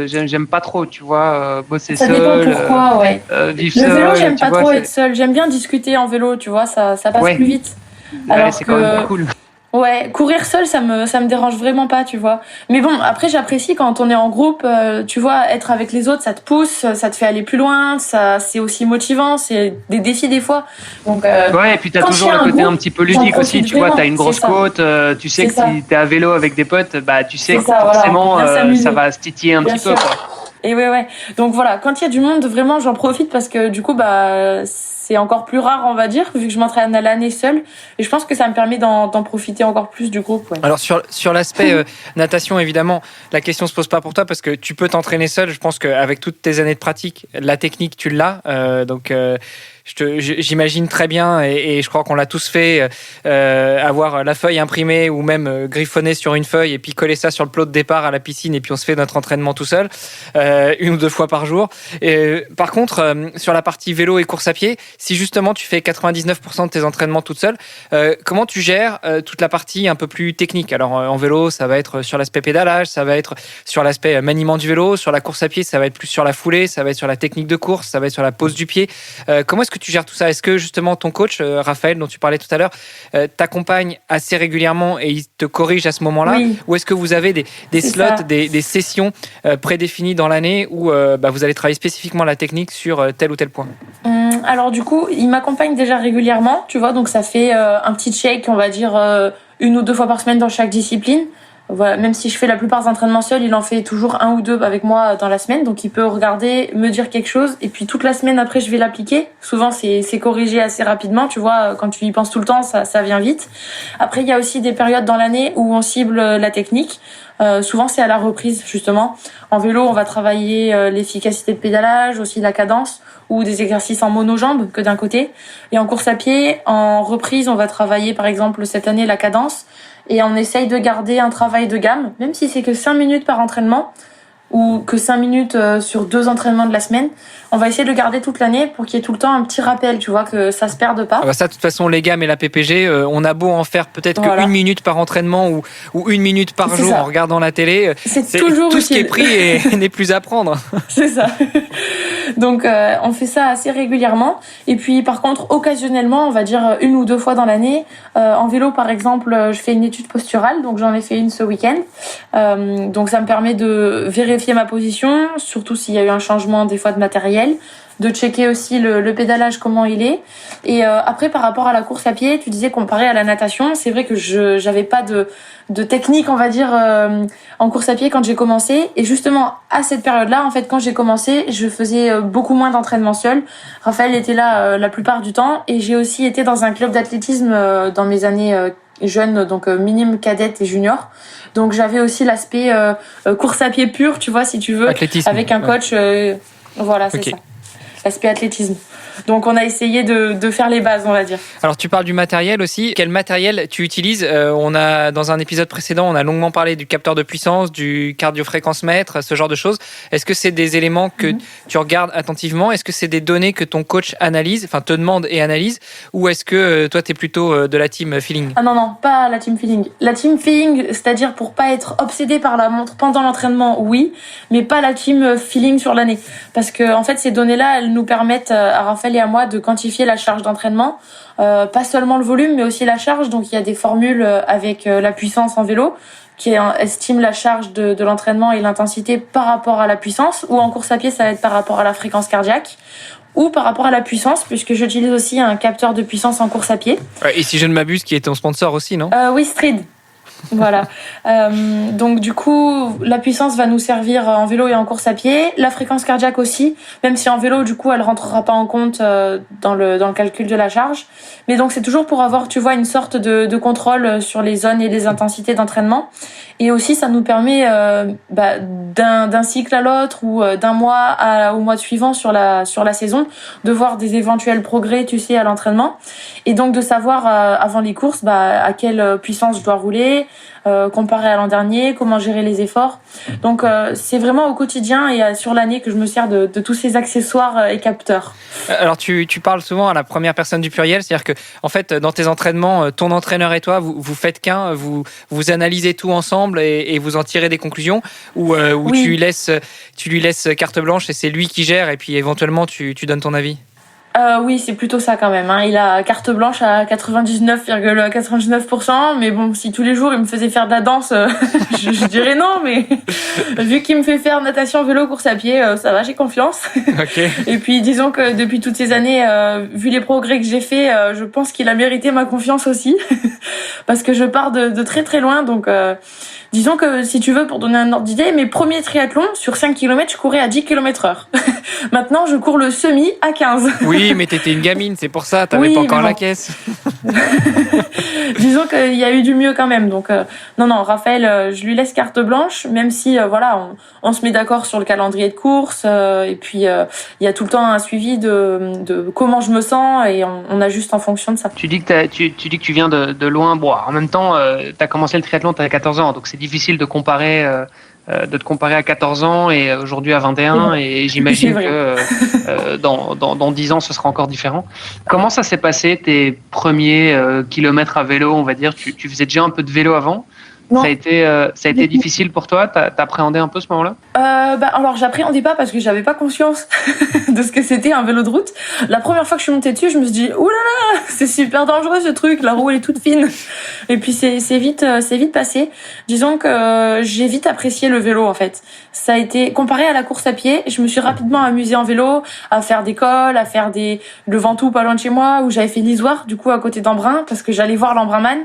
j'aime pas trop, tu vois. Bosser Ça seul. dépend pourquoi, ouais. Vivre Le seul. vélo, j'aime tu pas vois, trop être seule. J'aime bien discuter en vélo, tu vois. Ça passe Ouais. plus vite. Ouais, Alors c'est que quand même cool. ouais, courir seul, ça me dérange vraiment pas, tu vois. Mais bon, après, j'apprécie quand on est en groupe, tu vois, être avec les autres, ça te pousse, ça te fait aller plus loin, c'est aussi motivant, c'est des défis des fois. Donc, Ouais, et puis t'as quand toujours il y a le un côté groupe, un petit peu j'en ludique aussi, profite tu vois, vraiment, t'as une grosse c'est ça. côte, tu sais C'est que ça. si t'es à vélo avec des potes, bah tu sais C'est que ça, voilà, forcément bien s'amuser. ça va se titiller un Bien petit peu, sûr. quoi. Et ouais. Donc voilà, quand il y a du monde, vraiment, j'en profite parce que du coup, c'est encore plus rare, on va dire, vu que je m'entraîne à l'année seule. Et je pense que ça me permet d'en profiter encore plus du groupe. Ouais. Alors sur l'aspect natation, évidemment, la question se pose pas pour toi parce que tu peux t'entraîner seul. Je pense qu'avec toutes tes années de pratique, la technique, tu l'as. Donc j'imagine très bien, et je crois qu'on l'a tous fait, avoir la feuille imprimée ou même griffonnée sur une feuille et puis coller ça sur le plot de départ à la piscine et puis on se fait notre entraînement tout seul, 1 ou 2 fois par jour. Par contre, sur la partie vélo et course à pied, si justement tu fais 99% de tes entraînements toute seule, comment tu gères toute la partie un peu plus technique? Alors en vélo, ça va être sur l'aspect pédalage, ça va être sur l'aspect maniement du vélo, sur la course à pied, ça va être plus sur la foulée, ça va être sur la technique de course, ça va être sur la pose du pied. Comment est-ce que tu gères tout ça? Est-ce que justement ton coach, Raphaël, dont tu parlais tout à l'heure, t'accompagne assez régulièrement et il te corrige à ce moment-là? Oui. Ou est-ce que vous avez des slots, des sessions prédéfinies dans l'année où vous allez travailler spécifiquement la technique sur tel ou tel point? Alors du coup, il m'accompagne déjà régulièrement, tu vois, donc ça fait un petit check, on va dire 1 ou 2 fois par semaine dans chaque discipline. Voilà, même si je fais la plupart des entraînements seul, il en fait toujours 1 ou 2 avec moi dans la semaine. Donc il peut regarder, me dire quelque chose, et puis toute la semaine après je vais l'appliquer. Souvent c'est corrigé assez rapidement, tu vois, quand tu y penses tout le temps, ça vient vite. Après il y a aussi des périodes dans l'année où on cible la technique. Souvent c'est à la reprise justement. En vélo on va travailler l'efficacité de pédalage, aussi la cadence, ou des exercices en monojambes que d'un côté. Et en course à pied, en reprise on va travailler par exemple cette année la cadence. Et on essaye de garder un travail de gamme, même si c'est que 5 minutes par entraînement ou que 5 minutes sur 2 entraînements de la semaine. On va essayer de le garder toute l'année pour qu'il y ait tout le temps un petit rappel, tu vois, que ça se perde pas. Ça, de toute façon, les gammes et la PPG, on a beau en faire peut-être que 1 minute par entraînement ou 1 minute par jour en regardant la télé. C'est toujours tout utile. Ce qui est pris et n'est plus à prendre. C'est ça. Donc, on fait ça assez régulièrement. Et puis, par contre, occasionnellement, on va dire 1 ou 2 fois dans l'année. En vélo, par exemple, je fais une étude posturale. Donc, j'en ai fait une ce week-end. Donc, ça me permet de vérifier ma position, surtout s'il y a eu un changement des fois de matériel, de checker aussi le pédalage, comment il est. Et après, par rapport à la course à pied, tu disais comparé à la natation, c'est vrai que j'avais pas de technique, on va dire, en course à pied quand j'ai commencé. Et justement, à cette période-là, en fait, quand j'ai commencé, je faisais beaucoup moins d'entraînement seul. Raphaël était là la plupart du temps. Et j'ai aussi été dans un club d'athlétisme dans mes années jeunes, donc minime, cadette et junior. Donc j'avais aussi l'aspect course à pied pure, tu vois, si tu veux, athlétisme, avec un coach. Voilà, c'est ça. L'aspect athlétisme. Donc on a essayé de faire les bases, on va dire. Alors tu parles du matériel aussi. Quel matériel tu utilises? On a, dans un épisode précédent, on a longuement parlé du capteur de puissance, du cardiofréquence-mètre, ce genre de choses. Est-ce que c'est des éléments que tu regardes attentivement? Est-ce que c'est des données que ton coach analyse, enfin te demande et analyse? Ou est-ce que toi t'es plutôt de la team feeling? Ah non, pas la team feeling. La team feeling, c'est-à-dire pour pas être obsédé par la montre pendant l'entraînement, oui, mais pas la team feeling sur l'année. Parce que en fait ces données-là, elles nous permettent à Raphaël et à moi de quantifier la charge d'entraînement, pas seulement le volume mais aussi la charge. Donc il y a des formules avec la puissance en vélo qui estime la charge de l'entraînement et l'intensité par rapport à la puissance, ou en course à pied ça va être par rapport à la fréquence cardiaque ou par rapport à la puissance, puisque j'utilise aussi un capteur de puissance en course à pied. Et si je ne m'abuse, qui est ton sponsor aussi, non? Oui, Stryd. Voilà. Donc du coup, la puissance va nous servir en vélo et en course à pied. La fréquence cardiaque aussi, même si en vélo, du coup, elle rentrera pas en compte dans le calcul de la charge. Mais donc c'est toujours pour avoir, tu vois, une sorte de contrôle sur les zones et les intensités d'entraînement. Et aussi, ça nous permet d'un cycle à l'autre ou d'un mois au mois suivant sur la saison, de voir des éventuels progrès, tu sais, à l'entraînement. Et donc de savoir avant les courses à quelle puissance je dois rouler, comparé à l'an dernier, comment gérer les efforts. Donc c'est vraiment au quotidien et sur l'année que je me sers de tous ces accessoires et capteurs. Alors tu parles souvent à la première personne du pluriel, c'est-à-dire que en fait dans tes entraînements, ton entraîneur et toi, vous faites qu'un, vous analysez tout ensemble et vous en tirez des conclusions, ou oui. tu lui laisses carte blanche et c'est lui qui gère et puis éventuellement tu donnes ton avis? Oui, c'est plutôt ça quand même. Il a carte blanche à 99,99%. Mais bon, si tous les jours il me faisait faire de la danse, je dirais non. Mais vu qu'il me fait faire natation, vélo, course à pied, ça va, j'ai confiance. Okay. Et puis disons que depuis toutes ces années, vu les progrès que j'ai fait, je pense qu'il a mérité ma confiance aussi, parce que je pars de très très loin. Donc Disons que, si tu veux, pour donner un ordre d'idée, mes premiers triathlons, sur 5 km, je courais à 10 km/h. Maintenant, je cours le semi à 15. Oui, mais t'étais une gamine, c'est pour ça, t'avais pas encore la caisse. Disons qu'il y a eu du mieux quand même. Donc, non, Raphaël, je lui laisse carte blanche, même si, on se met d'accord sur le calendrier de course, et puis, il y a tout le temps un suivi de comment je me sens, et on ajuste en fonction de ça. Tu dis que tu viens de loin. Bon, en même temps, tu as commencé le triathlon, tu as 14 ans, donc c'est difficile de te comparer à 14 ans et aujourd'hui à 21, et j'imagine que dans 10 ans, ce sera encore différent. Comment ça s'est passé, tes premiers kilomètres à vélo, on va dire? Tu faisais déjà un peu de vélo avant? Non. Ça a été difficile pour toi? T'appréhendais un peu ce moment-là? Alors, j'appréhendais pas parce que j'avais pas conscience de ce que c'était un vélo de route. La première fois que je suis montée dessus, je me suis dit, oulala, c'est super dangereux ce truc, la roue elle est toute fine. Et puis c'est vite passé. Disons que j'ai vite apprécié le vélo en fait. Ça a été comparé à la course à pied, je me suis rapidement amusée en vélo, à faire des cols, à faire le Ventoux pas loin de chez moi, où j'avais fait l'Isoire, du coup à côté d'Embrun, parce que j'allais voir l'Embrunman.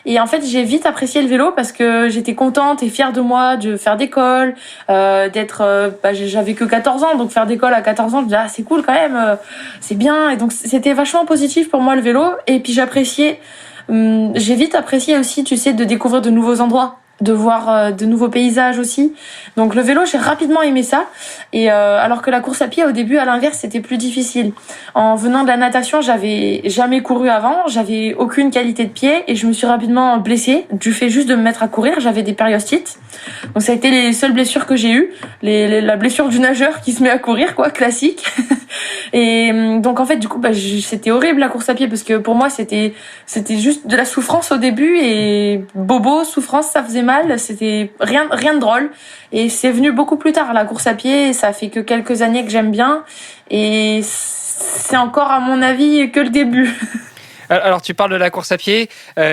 Et en fait, j'ai vite apprécié le vélo parce que j'étais contente et fière de moi de faire des cols, j'avais que 14 ans, donc faire des cols à 14 ans, je me disais, c'est cool quand même, c'est bien. Et donc c'était vachement positif pour moi le vélo. Et puis j'ai vite apprécié aussi, tu sais, de découvrir de nouveaux endroits, de voir de nouveaux paysages aussi. Donc le vélo, j'ai rapidement aimé ça. Et alors que la course à pied, au début, à l'inverse, c'était plus difficile. En venant de la natation, j'avais jamais couru avant, j'avais aucune qualité de pied et je me suis rapidement blessée du fait juste de me mettre à courir. J'avais des périostites. Donc ça a été les seules blessures que j'ai eues. La blessure du nageur qui se met à courir, quoi, classique. Et donc en fait, du coup, c'était horrible la course à pied parce que pour moi, c'était juste de la souffrance au début et bobo, souffrance, ça faisait mal. C'était rien de drôle. Et c'est venu beaucoup plus tard, la course à pied. Ça fait que quelques années que j'aime bien. Et c'est encore, à mon avis, que le début. Alors, tu parles de la course à pied.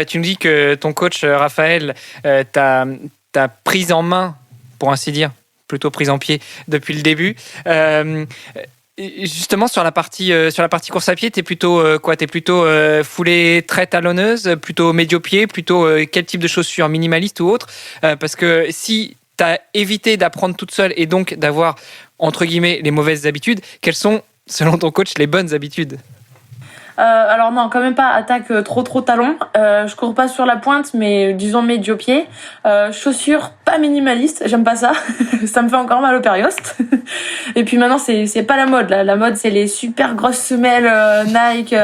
Tu nous dis que ton coach, Raphaël, t'a prise en main, pour ainsi dire, plutôt prise en pied depuis le début. Justement, sur la partie course à pied, t'es plutôt quoi? T'es plutôt foulée très talonneuse, plutôt médio-pied, plutôt quel type de chaussures, minimaliste ou autre? Parce que si t'as évité d'apprendre toute seule et donc d'avoir, entre guillemets, les mauvaises habitudes, quelles sont, selon ton coach, les bonnes habitudes? Alors non, quand même pas attaque trop talon. Je cours pas sur la pointe, mais disons médio-pied. Chaussures pas minimalistes, j'aime pas ça. Ça me fait encore mal au périoste. Et puis maintenant, c'est pas la mode là. La mode, c'est les super grosses semelles Nike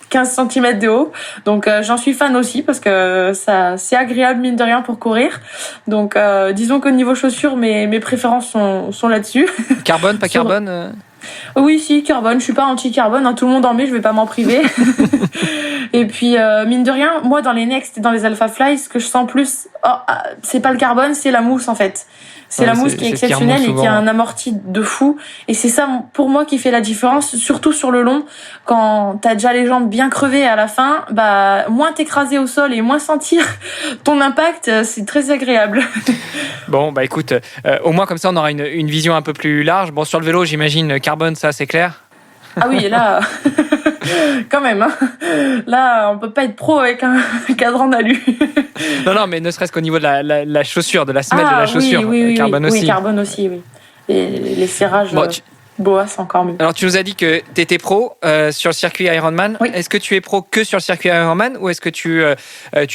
15 cm de haut. Donc j'en suis fan aussi parce que ça c'est agréable mine de rien pour courir. Donc disons qu'au niveau chaussures, mes préférences sont là-dessus. Carbone, pas carbone Oui, si, carbone. Je suis pas anti-carbone, hein, tout le monde en met, je vais pas m'en priver. Et puis, mine de rien, moi, dans les Next et dans les Alpha Fly, ce que je sens plus, c'est pas le carbone, c'est la mousse, en fait. C'est la mousse qui est exceptionnelle et qui a un amorti de fou. Et c'est ça, pour moi, qui fait la différence, surtout sur le long. Quand t'as déjà les jambes bien crevées à la fin, moins t'écraser au sol et moins sentir ton impact, c'est très agréable. Bon, écoute, au moins comme ça, on aura une vision un peu plus large. Bon, sur le vélo, j'imagine, carbone, ça, c'est clair. Ah oui, et là, quand même, hein. Là, on peut pas être pro avec un cadran d'alu. Non, mais ne serait-ce qu'au niveau de la chaussure, de la semelle de la chaussure, oui, carbone aussi. Oui, carbone aussi, oui. Et les serrages Boa, c'est encore mieux. Alors, tu nous as dit que tu étais pro sur le circuit Ironman. Oui. Est-ce que tu es pro que sur le circuit Ironman ou est-ce que tu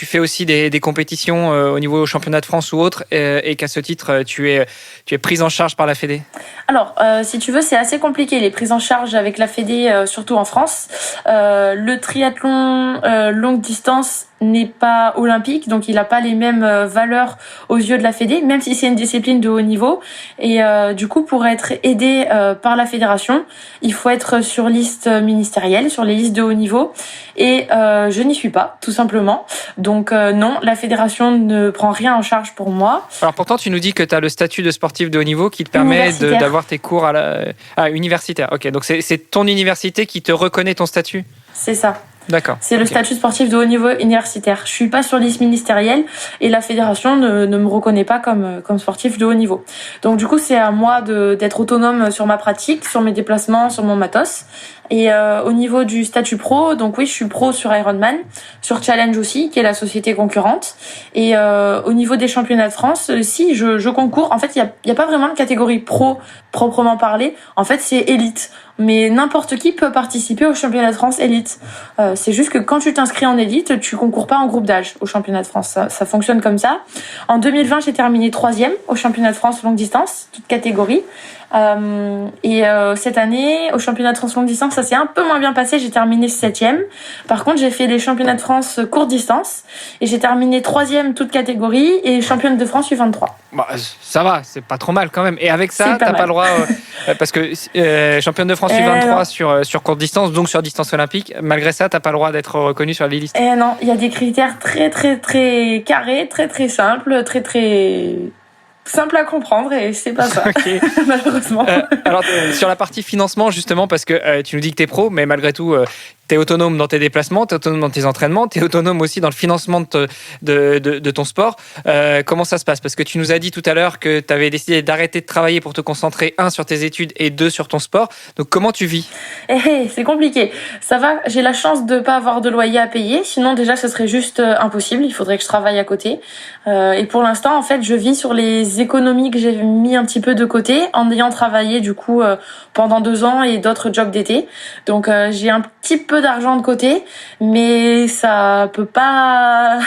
fais aussi des compétitions au niveau championnat de France ou autre et qu'à ce titre, tu es prise en charge par la Fédé? Alors, si tu veux, c'est assez compliqué, les prises en charge avec la Fédé, surtout en France. Le triathlon longue distance n'est pas olympique, donc il n'a pas les mêmes valeurs aux yeux de la Fédé, même si c'est une discipline de haut niveau. Et du coup, pour être aidé par la fédération, il faut être sur liste ministérielle, sur les listes de haut niveau. Et je n'y suis pas, tout simplement. Donc non, la fédération ne prend rien en charge pour moi. Alors pourtant, tu nous dis que tu as le statut de sportif de haut niveau qui te permet d'avoir tes cours universitaire. Ok, donc c'est ton université qui te reconnaît ton statut? C'est ça. D'accord. C'est le statut sportif de haut niveau universitaire. Je suis pas sur liste ministérielle et la fédération ne me reconnaît pas comme sportif de haut niveau. Donc du coup, c'est à moi d'être autonome sur ma pratique, sur mes déplacements, sur mon matos. Et au niveau du statut pro, donc oui, je suis pro sur Ironman, sur Challenge aussi, qui est la société concurrente. Et au niveau des championnats de France, si je concours, en fait, il y a pas vraiment de catégorie pro proprement parlé. En fait, c'est élite. Mais n'importe qui peut participer au championnat de France élite. C'est juste que quand tu t'inscris en élite, tu concours pas en groupe d'âge au championnat de France. Ça fonctionne comme ça. En 2020, j'ai terminé 3e au championnat de France longue distance, toute catégorie. Cette année, au championnat de France longue distance, ça s'est un peu moins bien passé. J'ai terminé 7e. Par contre, j'ai fait les championnats de France courte distance et j'ai terminé 3e toute catégorie et championne de France U23. Bah, ça va, c'est pas trop mal quand même. Et avec ça, t'as pas le droit, parce que championne de France U23 sur courte distance, donc sur distance olympique, malgré ça, t'as pas le droit d'être reconnu sur les listes. Non, il y a des critères très très très carrés, très très simples, très très simple à comprendre et c'est pas ça, okay. Malheureusement. Alors, sur la partie financement, justement, parce que tu nous dis que t'es pro, mais malgré tout, t'es autonome dans tes déplacements, t'es autonome dans tes entraînements, t'es autonome aussi dans le financement de ton sport. Comment ça se passe ? Parce que tu nous as dit tout à l'heure que t'avais décidé d'arrêter de travailler pour te concentrer, 1, sur tes études et 2, sur ton sport. Donc, comment tu vis ? C'est compliqué. Ça va, j'ai la chance de pas avoir de loyer à payer. Sinon, déjà, ce serait juste impossible. Il faudrait que je travaille à côté. Et pour l'instant, en fait, je vis sur les économies que j'ai mis un petit peu de côté en ayant travaillé, du coup, pendant 2 ans et d'autres jobs d'été. Donc, j'ai un petit peu d'argent de côté, mais ça peut pas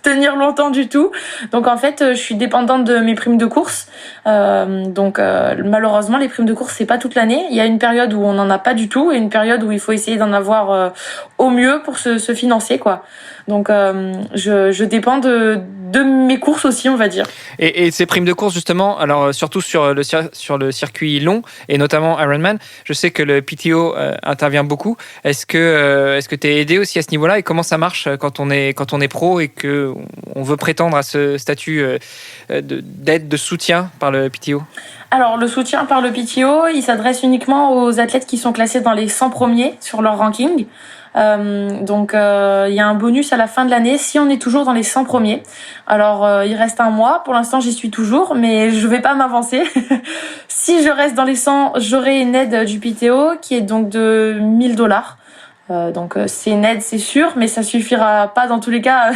tenir longtemps du tout. Donc en fait, je suis dépendante de mes primes de course. Malheureusement, les primes de course, c'est pas toute l'année. Il y a une période où on n'en a pas du tout et une période où il faut essayer d'en avoir au mieux pour se financer, quoi. Donc je dépends de mes courses aussi, on va dire. Et ces primes de course, justement, alors surtout sur le circuit long et notamment Ironman, je sais que le PTO intervient beaucoup. Est-ce que tu es aidé aussi à ce niveau-là et comment ça marche quand on est pro et que on veut prétendre à ce statut d'aide, de soutien par le PTO ? Alors, le soutien par le PTO, il s'adresse uniquement aux athlètes qui sont classés dans les 100 premiers sur leur ranking. Il y a un bonus à la fin de l'année si on est toujours dans les 100 premiers. Alors, il reste 1 mois. Pour l'instant, j'y suis toujours, mais je vais pas m'avancer. Si je reste dans les 100, j'aurai une aide du PTO qui est donc de $1,000. C'est une aide, c'est sûr, mais ça suffira pas dans tous les cas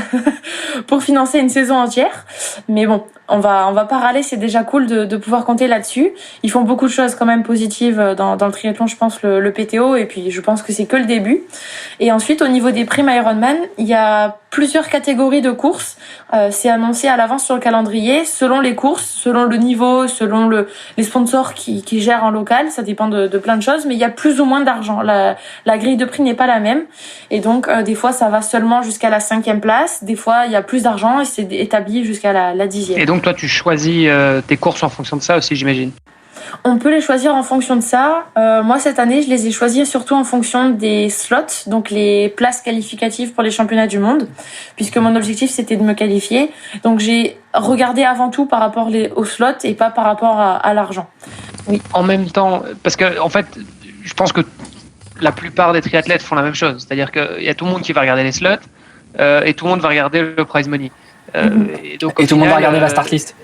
pour financer une saison entière. Mais bon, on va pas râler, c'est déjà cool de pouvoir compter là-dessus. Ils font beaucoup de choses quand même positives dans le triathlon, je pense, le PTO, et puis je pense que c'est que le début. Et ensuite, au niveau des primes Ironman, il y a plusieurs catégories de courses. C'est annoncé à l'avance sur le calendrier, selon les courses, selon le niveau, selon les sponsors qui gèrent en local. Ça dépend de plein de choses, mais il y a plus ou moins d'argent. La grille de prix n'est pas la même. Et donc, des fois, ça va seulement jusqu'à la 5e place. Des fois, il y a plus d'argent et c'est établi jusqu'à la 10e. Et donc, toi, tu choisis tes courses en fonction de ça aussi, j'imagine. On peut les choisir en fonction de ça. Moi, cette année, je les ai choisis surtout en fonction des slots, donc les places qualificatives pour les championnats du monde, puisque mon objectif, c'était de me qualifier. Donc, j'ai regardé avant tout par rapport aux slots et pas par rapport à l'argent. Oui. En même temps, parce que, en fait, je pense que la plupart des triathlètes font la même chose. C'est-à-dire qu'il y a tout le monde qui va regarder les slots et tout le monde va regarder le prize money. Et tout le monde va regarder la start list.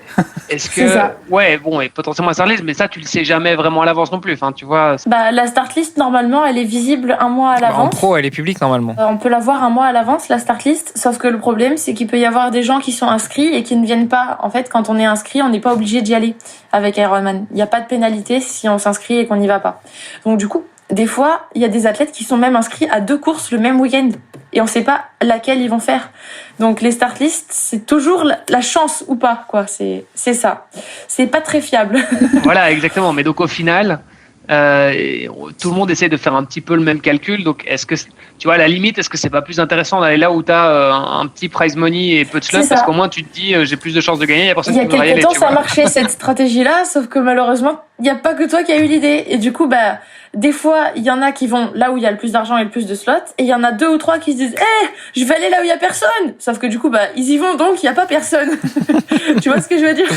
Est-ce que ouais, bon, et potentiellement la start list, mais ça tu le sais jamais vraiment à l'avance non plus. Enfin, tu vois. La start list normalement, elle est visible 1 mois à l'avance. En pro, elle est publique normalement. On peut la voir 1 mois à l'avance la start list, sauf que le problème c'est qu'il peut y avoir des gens qui sont inscrits et qui ne viennent pas. En fait, quand on est inscrit, on n'est pas obligé d'y aller avec Ironman. Il n'y a pas de pénalité si on s'inscrit et qu'on n'y va pas. Donc du coup, des fois, il y a des athlètes qui sont même inscrits à 2 courses le même week-end et on sait pas laquelle ils vont faire. Donc les start lists, c'est toujours la chance ou pas, quoi. C'est ça. C'est pas très fiable. Voilà, exactement. Mais donc au final, tout le monde essaie de faire un petit peu le même calcul. Donc est-ce que, tu vois, à la limite, est-ce que c'est pas plus intéressant d'aller là où tu as un petit prize money et peu de slots, parce qu'au moins tu te dis j'ai plus de chances de gagner. Il y a quelques temps, ça marchait cette stratégie-là, sauf que malheureusement, il y a pas que toi qui as eu l'idée. Et du coup, des fois, il y en a qui vont là où il y a le plus d'argent et le plus de slots, et il y en a 2 ou 3 qui se disent, je vais aller là où il y a personne. Sauf que du coup, ils y vont, donc il y a pas personne. Tu vois ce que je veux dire?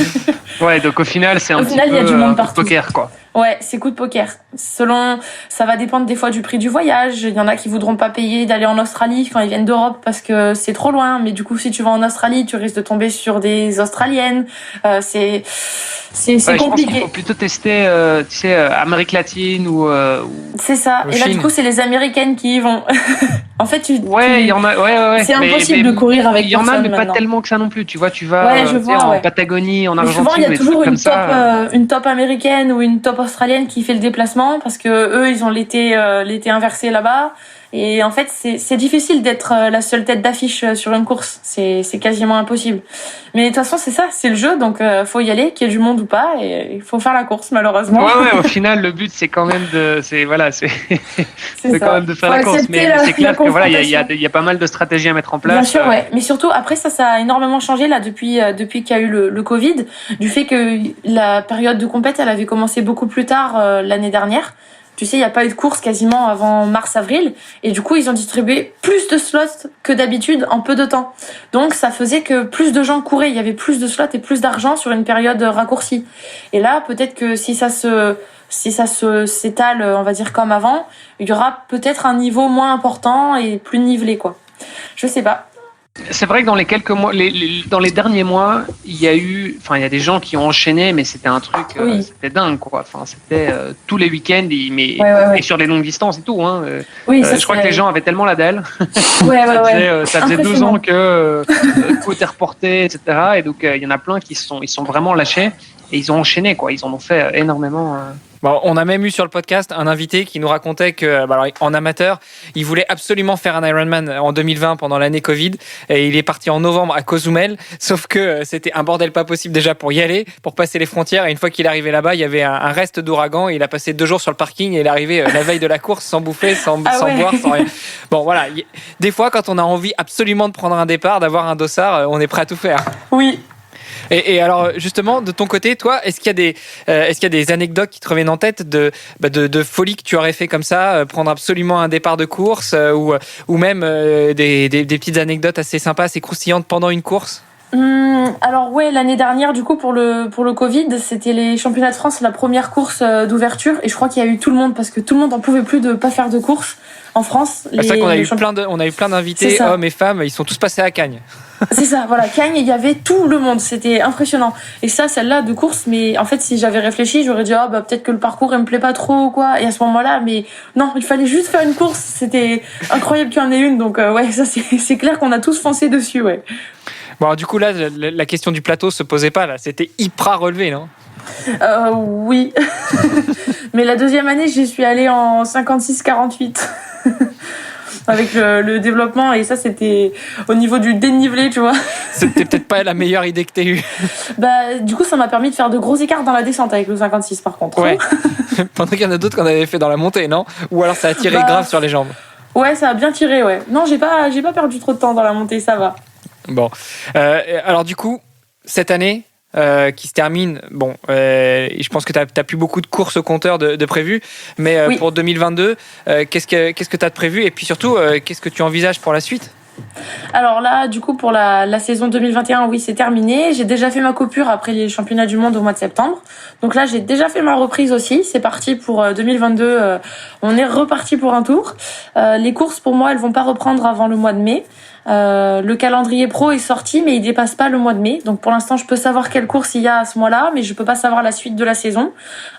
Ouais, donc au final, c'est il y a du monde partout. Poker, quoi. Ouais, c'est coup de poker. Ça va dépendre des fois du prix du voyage. Il y en a qui voudront pas payer d'aller en Australie quand ils viennent d'Europe parce que c'est trop loin. Mais du coup, si tu vas en Australie, tu risques de tomber sur des Australiennes. C'est compliqué. Je pense qu'il faut plutôt tester, Amérique latine ou. C'est ça. Et là, du coup, c'est les Américaines qui y vont. En fait, il y en a. Ouais. C'est impossible de courir avec. Il y en a, mais maintenant. pas tellement que ça non plus. Tu vois, tu vas en Patagonie, en Argentine. Souvent, il y a toujours une une top américaine ou une top australienne qui fait le déplacement parce que eux, ils ont l'été inversé là-bas. Et en fait, c'est difficile d'être la seule tête d'affiche sur une course. C'est quasiment impossible. Mais de toute façon, c'est ça, c'est le jeu. Donc, faut y aller, qu'il y ait du monde ou pas. Et il faut faire la course, malheureusement. Ouais, au final, le but, c'est quand même c'est quand même de faire la course. Mais c'est clair que voilà, il y a pas mal de stratégies à mettre en place. Bien sûr, ouais. Mais surtout, après, ça a énormément changé, là, depuis qu'il y a eu le Covid. Du fait que la période de compète, elle avait commencé beaucoup plus tard, l'année dernière. Tu sais, il n'y a pas eu de course quasiment avant mars-avril. Et du coup, ils ont distribué plus de slots que d'habitude en peu de temps. Donc, ça faisait que plus de gens couraient. Il y avait plus de slots et plus d'argent sur une période raccourcie. Et là, peut-être que si ça s'étale, on va dire comme avant, il y aura peut-être un niveau moins important et plus nivelé, quoi. Je sais pas. C'est vrai que dans les quelques mois, dans les derniers mois, il y a des gens qui ont enchaîné, mais c'était un truc, c'était dingue, quoi. Enfin, c'était tous les week-ends, et sur les longues distances et tout, hein. Je crois que les gens avaient tellement la dalle. Ça faisait 2 ans que tout était reporté, etc. Et donc, il y en a plein ils sont vraiment lâchés et ils ont enchaîné, quoi. Ils en ont fait énormément. Bon, on a même eu sur le podcast un invité qui nous racontait que, alors, en amateur, il voulait absolument faire un Ironman en 2020 pendant l'année Covid, et il est parti en novembre à Cozumel, sauf que c'était un bordel pas possible déjà pour y aller, pour passer les frontières, et une fois qu'il est arrivé là-bas, il y avait un reste d'ouragan, et il a passé 2 jours sur le parking, et il est arrivé la veille de la course sans bouffer, sans boire, sans rien. Bon, voilà. Des fois, quand on a envie absolument de prendre un départ, d'avoir un dossard, on est prêt à tout faire. Oui. Et alors, justement, de ton côté, toi, est-ce qu'il y a des anecdotes qui te reviennent en tête de folie que tu aurais fait comme ça, prendre absolument un départ de course, ou même des petites anecdotes assez sympas, assez croustillantes pendant une course? Alors ouais, l'année dernière, du coup, pour le Covid, c'était les championnats de France, la première course d'ouverture, et je crois qu'il y a eu tout le monde parce que tout le monde en pouvait plus de pas faire de course en France. C'est vrai qu'on a eu plein d'invités, hommes et femmes, ils sont tous passés à Cagnes. C'est ça, voilà, Cagnes, il y avait tout le monde, c'était impressionnant. Et celle-là de course, mais en fait, si j'avais réfléchi, j'aurais dit peut-être que le parcours il me plaît pas trop ou quoi. Et à ce moment-là, mais non, il fallait juste faire une course, c'était incroyable qu'il y en ait une. Donc ouais, ça c'est clair qu'on a tous foncé dessus, ouais. Bon, alors, du coup là, la question du plateau se posait pas là, c'était hyper relevé, non? Oui. Mais la deuxième année, j'y suis allée en 56-48. Avec le développement, et ça c'était au niveau du dénivelé, tu vois. C'était peut-être pas la meilleure idée que t'aies eue. Du coup ça m'a permis de faire de gros écarts dans la descente avec le 56 par contre. Ouais. Pendant qu'il y en a d'autres qu'on avait fait dans la montée, non? Ou alors ça a tiré grave sur les jambes. Ouais, ça a bien tiré, ouais. Non, j'ai pas perdu trop de temps dans la montée, ça va. Bon. Alors du coup, cette année qui se termine, je pense que tu n'as plus beaucoup de courses au compteur de prévues, mais oui. Pour 2022, qu'est-ce que tu as de prévu, et puis surtout, qu'est-ce que tu envisages pour la suite? Alors là, du coup, pour la saison 2021, oui, c'est terminé. J'ai déjà fait ma coupure après les championnats du monde au mois de septembre. Donc là, j'ai déjà fait ma reprise aussi. C'est parti pour 2022. On est reparti pour un tour. Les courses, pour moi, elles vont pas reprendre avant le mois de mai. Le calendrier pro est sorti, mais il dépasse pas le mois de mai. Donc pour l'instant, je peux savoir quelle course il y a à ce mois-là, mais je peux pas savoir la suite de la saison.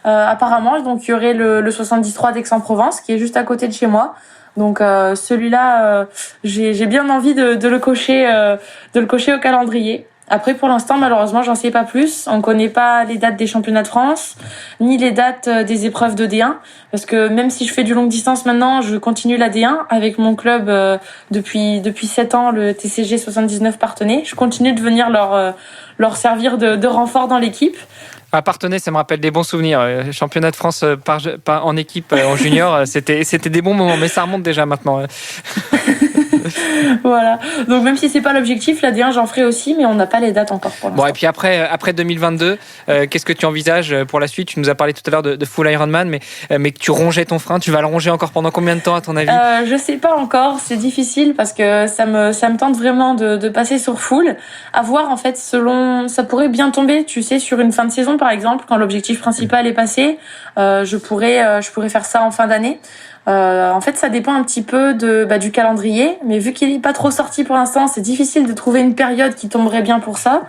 Apparemment, donc il y aurait le 73 d'Aix-en-Provence, qui est juste à côté de chez moi. Donc celui-là, j'ai bien envie de le cocher au calendrier. Après, pour l'instant, malheureusement, j'en sais pas plus. On connaît pas les dates des championnats de France, ni les dates des épreuves de D1. Parce que même si je fais du longue distance maintenant, je continue la D1 avec mon club depuis 7 ans, le TCG 79 Parthenay. Je continue de venir leur servir de renfort dans l'équipe. À Parthenay, ça me rappelle des bons souvenirs. Championnat de France en équipe en junior, c'était des bons moments, mais ça remonte déjà maintenant. Voilà. Donc même si c'est pas l'objectif, la D1 j'en ferai aussi, mais on n'a pas les dates encore pour l'instant. Bon, et puis après 2022, qu'est-ce que tu envisages pour la suite? Tu nous as parlé tout à l'heure de full Ironman, mais que tu rongeais ton frein, tu vas le ronger encore pendant combien de temps à ton avis? Je sais pas encore, c'est difficile parce que ça me tente vraiment de passer sur full. À voir en fait, selon, ça pourrait bien tomber, tu sais, sur une fin de saison par exemple, quand l'objectif principal est passé, je pourrais faire ça en fin d'année. En fait, ça dépend un petit peu du calendrier, mais vu qu'il n'est pas trop sorti pour l'instant, c'est difficile de trouver une période qui tomberait bien pour ça.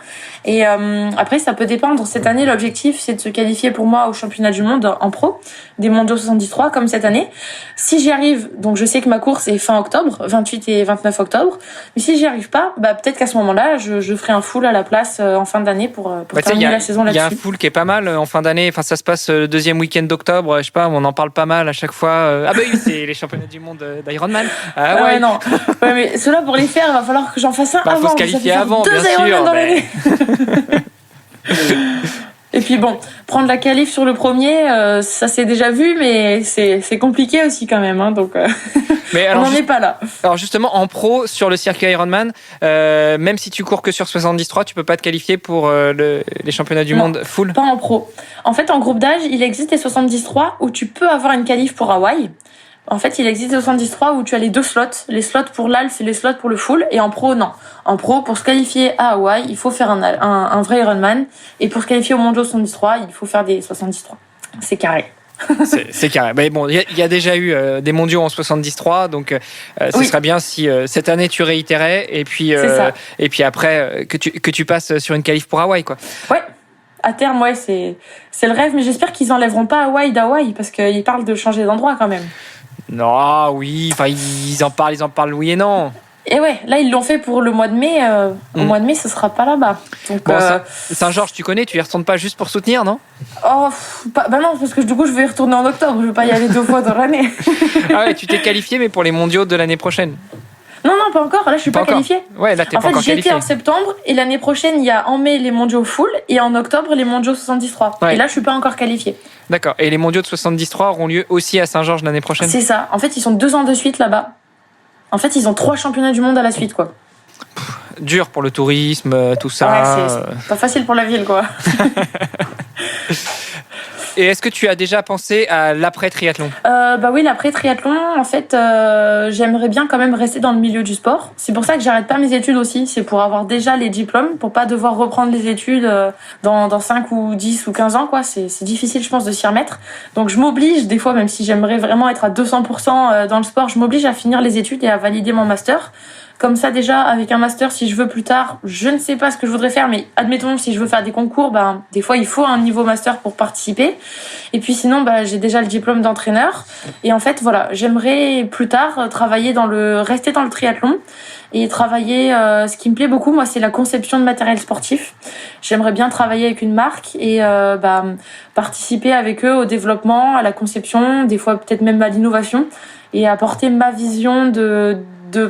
Et après, ça peut dépendre. Cette année, l'objectif, c'est de se qualifier pour moi au championnat du monde en pro, des mondiaux 73, comme cette année. Si j'y arrive, donc je sais que ma course est fin octobre, 28 et 29 octobre, mais si j'y arrive pas, peut-être qu'à ce moment-là, je ferai un full à la place en fin d'année pour terminer la saison là-dessus. Il y a un full qui est pas mal en fin d'année. Enfin, ça se passe le deuxième week-end d'octobre. Je sais pas, on en parle pas mal à chaque fois. Ah bah oui, c'est les championnats du monde d'Ironman. Ah ouais. Non. Ouais, mais ceux-là pour les faire, il va falloir que j'en fasse un avant. Faut se qualifier avant, bien sûr. Dans l'année. Et puis bon, prendre la qualif sur le premier, ça s'est déjà vu, mais c'est compliqué aussi quand même. Donc mais alors, on n'en est pas là. Alors justement, en pro, sur le circuit Ironman, même si tu cours que sur 73, tu peux pas te qualifier pour les championnats du monde full? Pas en pro. En fait, en groupe d'âge, il existe les 73 où tu peux avoir une qualif pour Hawaï. En fait, il existe 73 où tu as les deux slots, les slots pour l'Alf et les slots pour le full, et en pro, non. En pro, pour se qualifier à Hawaï, il faut faire un vrai Ironman, et pour se qualifier au Mondiaux 73, il faut faire des 73. C'est carré. C'est carré. Mais bon, il y a déjà eu des mondiaux en 73, donc ce serait bien si cette année tu réitérais, et puis après que tu passes sur une qualif pour Hawaï, quoi. Ouais. À terme, ouais, c'est le rêve, mais j'espère qu'ils enlèveront pas Hawaï d'Hawaï, parce qu'ils parlent de changer d'endroit quand même. Non, oui, enfin ils en parlent oui et non. Et ouais, là ils l'ont fait pour le mois de mai. Au mois de mai, ce sera pas là-bas. Donc, bon, Saint-Georges, tu connais, tu y retournes pas juste pour soutenir, non? Oh, non, parce que du coup je vais y retourner en octobre. Je vais pas y aller 2 fois dans l'année. Ah ouais, tu t'es qualifié, mais pour les mondiaux de l'année prochaine? Non, pas encore. Là, je suis pas qualifiée. Ouais, là, t'es pas encore qualifiée. En fait, j'étais en septembre et l'année prochaine, il y a en mai les mondiaux full et en octobre les mondiaux 73. Ouais. Et là, je suis pas encore qualifiée. D'accord. Et les mondiaux de 73 auront lieu aussi à Saint-Georges l'année prochaine? C'est ça. En fait, ils sont 2 ans de suite là-bas. En fait, ils ont 3 championnats du monde à la suite, quoi. Dur pour le tourisme, tout ça. Ouais, c'est pas facile pour la ville, quoi. Et est-ce que tu as déjà pensé à l'après-triathlon? Oui, l'après-triathlon, en fait, j'aimerais bien quand même rester dans le milieu du sport. C'est pour ça que j'arrête pas mes études aussi. C'est pour avoir déjà les diplômes, pour pas devoir reprendre les études dans 5 ou 10 ou 15 ans, quoi. C'est difficile, je pense, de s'y remettre. Donc, je m'oblige, des fois, même si j'aimerais vraiment être à 200% dans le sport, je m'oblige à finir les études et à valider mon master. Comme ça, déjà, avec un master, si je veux plus tard, je ne sais pas ce que je voudrais faire, mais admettons, si je veux faire des concours, des fois, il faut un niveau master pour participer. Et puis sinon, j'ai déjà le diplôme d'entraîneur. Et en fait, voilà, j'aimerais plus tard rester dans le triathlon et travailler, ce qui me plaît beaucoup, moi, c'est la conception de matériel sportif. J'aimerais bien travailler avec une marque et participer avec eux au développement, à la conception, des fois peut-être même à l'innovation, et apporter ma vision de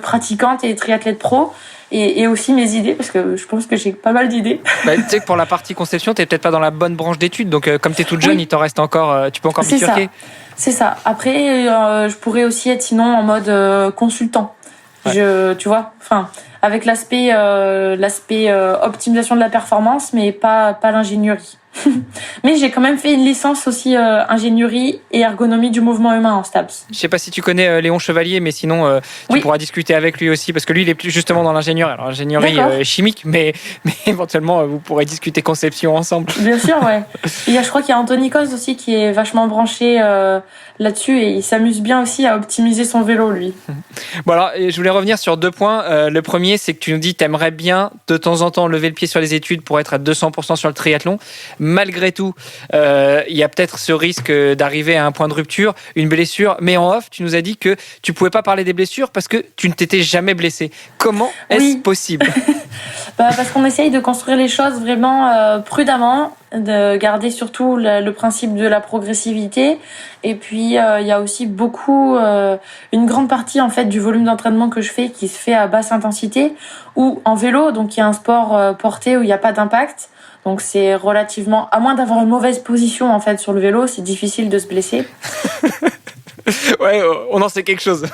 pratiquante et triathlète pro et aussi mes idées, parce que je pense que j'ai pas mal d'idées. Tu sais que pour la partie conception, t'es peut-être pas dans la bonne branche d'études, donc comme t'es toute jeune, il t'en reste encore, tu peux encore bifurquer. C'est ça. Après, je pourrais aussi être sinon en mode consultant. Ouais. Tu vois, avec l'aspect optimisation de la performance, mais pas l'ingénierie. Mais j'ai quand même fait une licence aussi ingénierie et ergonomie du mouvement humain en STAPS. Je sais pas si tu connais Léon Chevalier, mais sinon tu pourras discuter avec lui aussi, parce que lui il est plus justement dans l'ingénierie. Alors ingénierie chimique, mais éventuellement vous pourrez discuter conception ensemble. Bien sûr, ouais. Et je crois qu'il y a Anthony Cos aussi qui est vachement branché là-dessus et il s'amuse bien aussi à optimiser son vélo, lui. Bon alors, je voulais revenir sur 2 points. Le premier, c'est que tu nous dis que tu aimerais bien de temps en temps lever le pied sur les études pour être à 200% sur le triathlon. Malgré tout, il y a peut-être ce risque d'arriver à un point de rupture, une blessure. Mais en off, tu nous as dit que tu pouvais pas parler des blessures parce que tu ne t'étais jamais blessé. Comment est-ce possible? Parce qu'on essaye de construire les choses vraiment prudemment, de garder surtout le principe de la progressivité. Et puis, il y a aussi une grande partie en fait du volume d'entraînement que je fais qui se fait à basse intensité ou en vélo. Donc, il y a un sport porté où il n'y a pas d'impact. Donc c'est relativement, à moins d'avoir une mauvaise position en fait sur le vélo, c'est difficile de se blesser. Ouais, on en sait quelque chose.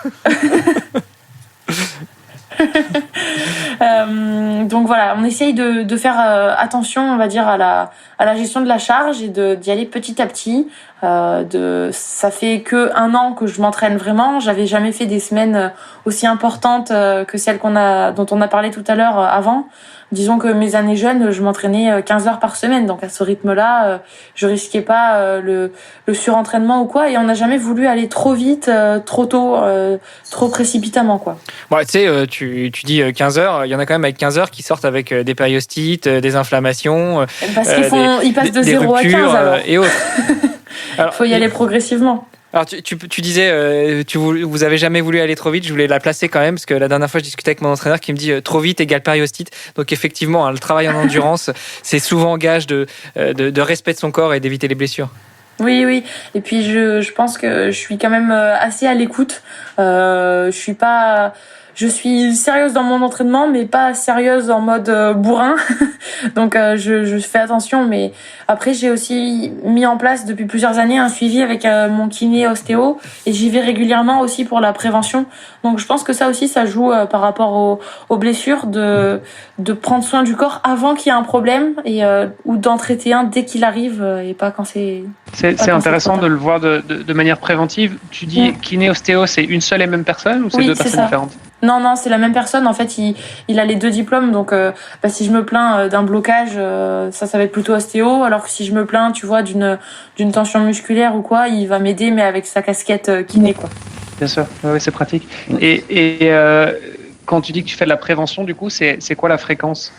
Donc voilà, on essaye de faire attention, on va dire, à la gestion de la charge et d'y aller petit à petit. Ça fait que 1 an que je m'entraîne vraiment. J'avais jamais fait des semaines aussi importantes que celles dont on a parlé tout à l'heure avant. Disons que mes années jeunes, je m'entraînais 15 heures par semaine. Donc à ce rythme-là, je risquais pas le surentraînement ou quoi. Et on n'a jamais voulu aller trop vite, trop tôt, trop précipitamment, quoi. Bon, tu sais, tu dis 15 heures. Il y en a quand même avec 15 heures qui sortent avec des périostites, des inflammations. Parce ils passent de 0 ruptures, à 15 alors. Et autres. Il faut y aller progressivement. Alors tu disais, vous avez jamais voulu aller trop vite. Je voulais la placer quand même parce que la dernière fois je discutais avec mon entraîneur qui me dit trop vite égale périostite. Donc effectivement, le travail en endurance, c'est souvent gage de respect de son corps et d'éviter les blessures. Oui. Et puis je pense que je suis quand même assez à l'écoute. Je suis sérieuse dans mon entraînement, mais pas sérieuse en mode bourrin. Donc je fais attention. Mais après, j'ai aussi mis en place depuis plusieurs années un suivi avec mon kiné ostéo. Et j'y vais régulièrement aussi pour la prévention. Donc je pense que ça aussi, ça joue par rapport aux blessures, de prendre soin du corps avant qu'il y ait un problème ou d'en traiter un dès qu'il arrive et pas quand c'est... C'est intéressant de le voir de manière préventive. Tu dis kiné ostéo, c'est une seule et même personne ou c'est deux personnes différentes? Non, c'est la même personne. En fait, il a les 2 diplômes. Donc, si je me plains d'un blocage, ça va être plutôt ostéo. Alors que si je me plains, tu vois, d'une tension musculaire ou quoi, il va m'aider, mais avec sa casquette kiné, quoi. Bien sûr, oui, c'est pratique. Et quand tu dis que tu fais de la prévention, du coup, c'est quoi la fréquence?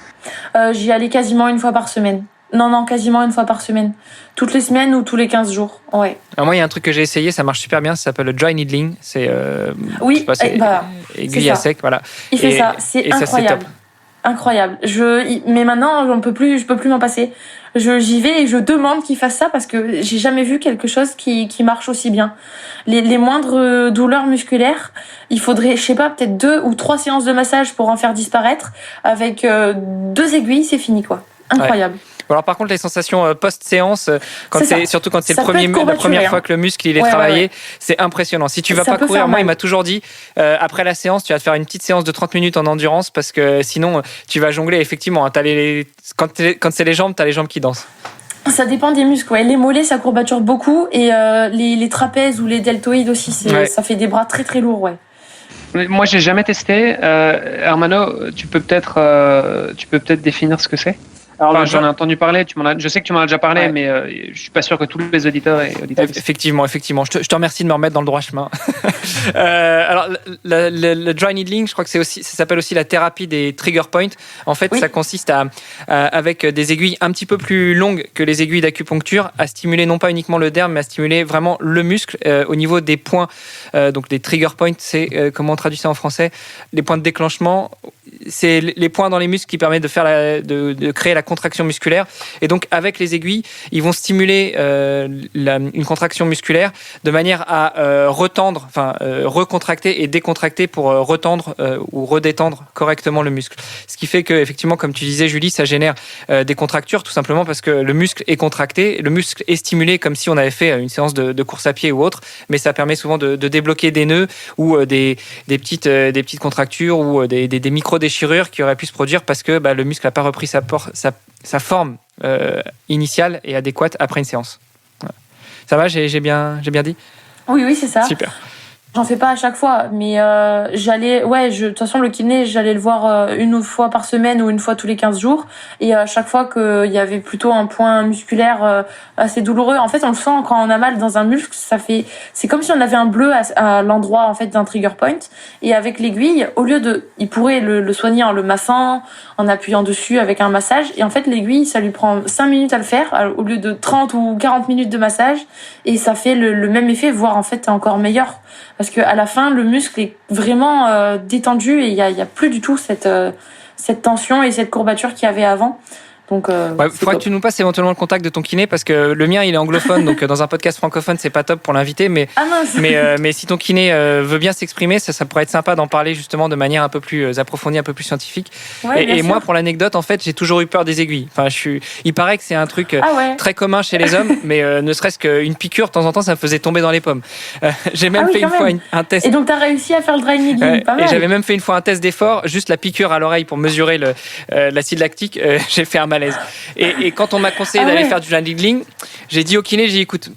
J'y allais quasiment 1 fois par semaine. Non, quasiment 1 fois par semaine. Toutes les semaines ou tous les 15 jours. Ouais. Alors moi, il y a un truc que j'ai essayé, ça marche super bien, ça s'appelle le dry needling. C'est aiguille à sec, voilà. Il fait ça, c'est incroyable. Incroyable. Mais maintenant, je peux plus m'en passer. J'y vais et je demande qu'il fasse ça parce que j'ai jamais vu quelque chose qui marche aussi bien. Les moindres douleurs musculaires, il faudrait, je sais pas, peut-être 2 ou 3 séances de massage pour en faire disparaître. Avec 2 aiguilles, c'est fini, quoi. Incroyable. Ouais. Alors par contre les sensations post-séance, surtout quand c'est la première fois que le muscle il est travaillé, c'est impressionnant. Si tu vas pas courir, moi il m'a toujours dit après la séance tu vas te faire une petite séance de 30 minutes en endurance parce que sinon tu vas jongler effectivement. Quand c'est les jambes, t'as les jambes qui dansent. Ça dépend des muscles, ouais. Les mollets ça courbature beaucoup et les trapèzes ou les deltoïdes aussi, ça fait des bras très très lourds, ouais. Moi j'ai jamais testé. Hermano, tu peux peut-être définir ce que c'est? Alors j'en ai entendu parler, je sais que tu m'en as déjà parlé, mais je suis pas sûr que tous les auditeurs et auditrices... Effectivement. Je te remercie de me remettre dans le droit chemin. Alors le dry needling, je crois que ça s'appelle aussi la thérapie des trigger points. En fait, ça consiste avec des aiguilles un petit peu plus longues que les aiguilles d'acupuncture, à stimuler non pas uniquement le derme, mais à stimuler vraiment le muscle au niveau des points. Donc les trigger points, c'est comment on traduit ça en français? Les points de déclenchement. C'est les points dans les muscles qui permettent de créer la contraction musculaire. Et donc, avec les aiguilles, ils vont stimuler une contraction musculaire de manière à recontracter et décontracter pour retendre ou redétendre correctement le muscle. Ce qui fait que, effectivement, comme tu disais, Julie, ça génère des contractures, tout simplement parce que le muscle est contracté, le muscle est stimulé comme si on avait fait une séance de course à pied ou autre, mais ça permet souvent de débloquer des nœuds ou des petites contractures ou des micro-déchirures qui auraient pu se produire parce que le muscle n'a pas repris sa forme initiale et adéquate après une séance. Voilà. Ça va, j'ai bien dit? Oui, c'est ça. Super. J'en fais pas à chaque fois, mais de toute façon, le kiné, j'allais le voir 1 fois par semaine ou 1 fois tous les 15 jours. Et à chaque fois qu'il y avait plutôt un point musculaire assez douloureux, en fait, on le sent quand on a mal dans un muscle, c'est comme si on avait un bleu à l'endroit, en fait, d'un trigger point. Et avec l'aiguille, il pourrait le soigner en le massant, en appuyant dessus avec un massage. Et en fait, l'aiguille, ça lui prend 5 minutes à le faire, au lieu de 30 ou 40 minutes de massage. Et ça fait le même effet, voire en fait encore meilleur. Parce que à la fin, le muscle est vraiment détendu et il y a plus du tout cette tension et cette courbature qu'il y avait avant. Donc, faudra que tu nous passes éventuellement le contact de ton kiné parce que le mien il est anglophone, donc dans un podcast francophone c'est pas top pour l'inviter, mais si ton kiné veut bien s'exprimer, ça pourrait être sympa d'en parler justement de manière un peu plus approfondie, un peu plus scientifique. Et moi, pour l'anecdote, en fait, j'ai toujours eu peur des aiguilles. Enfin, il paraît que c'est un truc très commun chez les hommes, mais ne serait-ce qu'une piqûre de temps en temps, ça me faisait tomber dans les pommes. J'ai même fait une fois un test. Et donc t'as réussi à faire le dry needling, pas mal. Et j'avais même fait une fois un test d'effort, juste la piqûre à l'oreille pour mesurer l'acide lactique. J'ai fait un malaise. Et quand on m'a conseillé d'aller faire du dry needling, j'ai dit au kiné, j'ai dit écoute,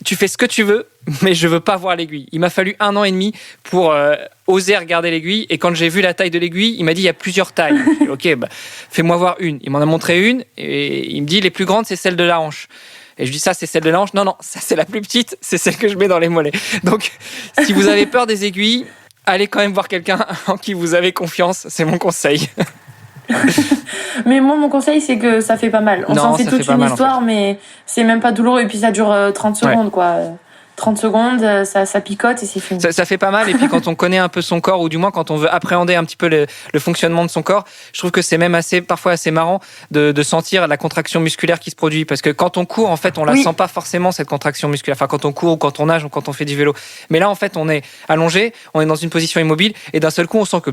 tu fais ce que tu veux, mais je veux pas voir l'aiguille. Il m'a fallu 1 an et demi pour oser regarder l'aiguille. Et quand j'ai vu la taille de l'aiguille, il m'a dit il y a plusieurs tailles. J'ai dit, ok, fais-moi voir une. Il m'en a montré une et il me dit les plus grandes c'est celle de la hanche. Et je dis ça c'est celle de la hanche. Non, ça c'est la plus petite, c'est celle que je mets dans les mollets. Donc si vous avez peur des aiguilles, allez quand même voir quelqu'un en qui vous avez confiance. C'est mon conseil. Mais moi, mon conseil, c'est que ça fait pas mal. On s'en fait toute une histoire, mais c'est même pas douloureux. Et puis ça dure 30 secondes, quoi. 30 secondes, ça picote et c'est fini. Ça fait pas mal. Et puis quand on connaît un peu son corps, ou du moins quand on veut appréhender un petit peu le fonctionnement de son corps, je trouve que c'est même parfois assez marrant de sentir la contraction musculaire qui se produit. Parce que quand on court, en fait, on la sent pas forcément, cette contraction musculaire. Enfin, quand on court ou quand on nage ou quand on fait du vélo. Mais là, en fait, on est allongé, on est dans une position immobile et d'un seul coup, on sent que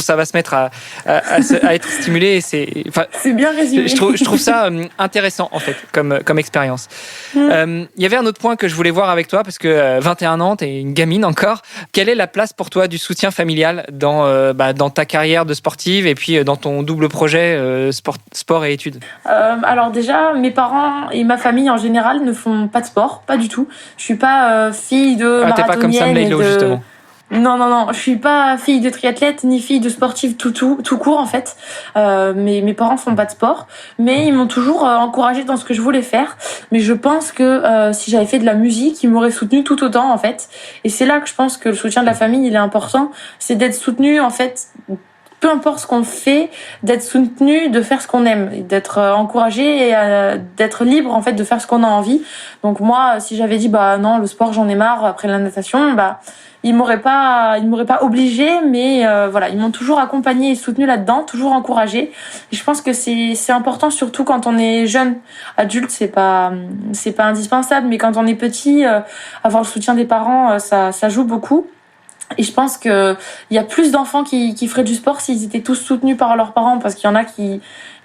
ça va se mettre à être stimulé. Et c'est bien résumé. Je trouve ça intéressant, en fait, comme expérience. Il y avait un autre point que je voulais voir avec toi, parce que 21 ans, t'es une gamine encore. Quelle est la place pour toi du soutien familial dans ta carrière de sportive et puis dans ton double projet sport et études? Alors déjà, mes parents et ma famille en général ne font pas de sport, pas du tout. Je suis pas fille de marathonienne. T'es pas comme Sam Laidlow, justement. Non, je suis pas fille de triathlète ni fille de sportive tout court en fait. Mes parents font pas de sport, mais ils m'ont toujours encouragée dans ce que je voulais faire. Mais je pense que si j'avais fait de la musique, ils m'auraient soutenue tout autant en fait. Et c'est là que je pense que le soutien de la famille il est important, c'est d'être soutenu en fait. Peu importe ce qu'on fait, d'être soutenu, de faire ce qu'on aime, d'être encouragé et d'être libre en fait de faire ce qu'on a envie. Donc moi, si j'avais dit non, le sport j'en ai marre après la natation, ils m'auraient pas obligée, mais voilà, ils m'ont toujours accompagnée et soutenue là-dedans, toujours encouragée. Et je pense que c'est important, surtout quand on est jeune. Adulte, c'est pas indispensable, mais quand on est petit, avoir le soutien des parents, ça joue beaucoup. Et je pense que il y a plus d'enfants qui feraient du sport s'ils étaient tous soutenus par leurs parents, parce qu'il y en a qui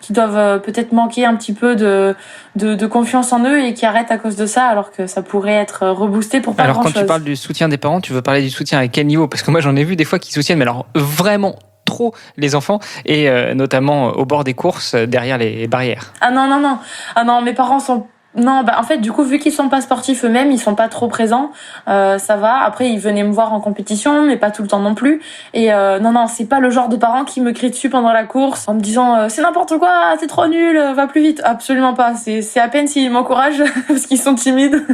doivent peut-être manquer un petit peu de confiance en eux et qui arrêtent à cause de ça, alors que ça pourrait être reboosté pour pas grand-chose. Alors quand tu parles du soutien des parents, tu veux parler du soutien à quel niveau? Parce que moi j'en ai vu des fois qui soutiennent, mais alors vraiment trop les enfants, et notamment au bord des courses, derrière les barrières. Ah non, mes parents sont... Non, en fait, du coup, vu qu'ils sont pas sportifs eux-mêmes, ils sont pas trop présents, ça va. Après, ils venaient me voir en compétition, mais pas tout le temps non plus. Et non, c'est pas le genre de parents qui me crient dessus pendant la course en me disant c'est n'importe quoi, t'es trop nul, va plus vite. Absolument pas. C'est à peine s'ils m'encouragent parce qu'ils sont timides.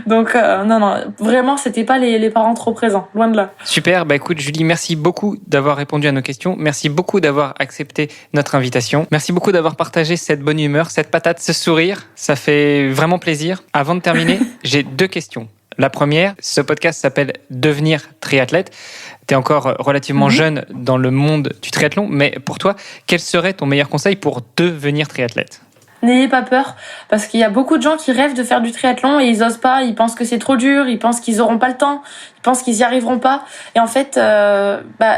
Donc non, vraiment, c'était pas les parents trop présents, loin de là. Super. Écoute, Julie, merci beaucoup d'avoir répondu à nos questions. Merci beaucoup d'avoir accepté notre invitation. Merci beaucoup d'avoir partagé cette bonne humeur, cette patate, ce sourire. Ça fait vraiment plaisir. Avant de terminer, j'ai 2 questions. La première, ce podcast s'appelle Devenir triathlète. Tu es encore relativement jeune dans le monde du triathlon, mais pour toi, quel serait ton meilleur conseil pour devenir triathlète? N'ayez pas peur, parce qu'il y a beaucoup de gens qui rêvent de faire du triathlon et ils osent pas, ils pensent que c'est trop dur, ils pensent qu'ils auront pas le temps, ils pensent qu'ils y arriveront pas. Et en fait,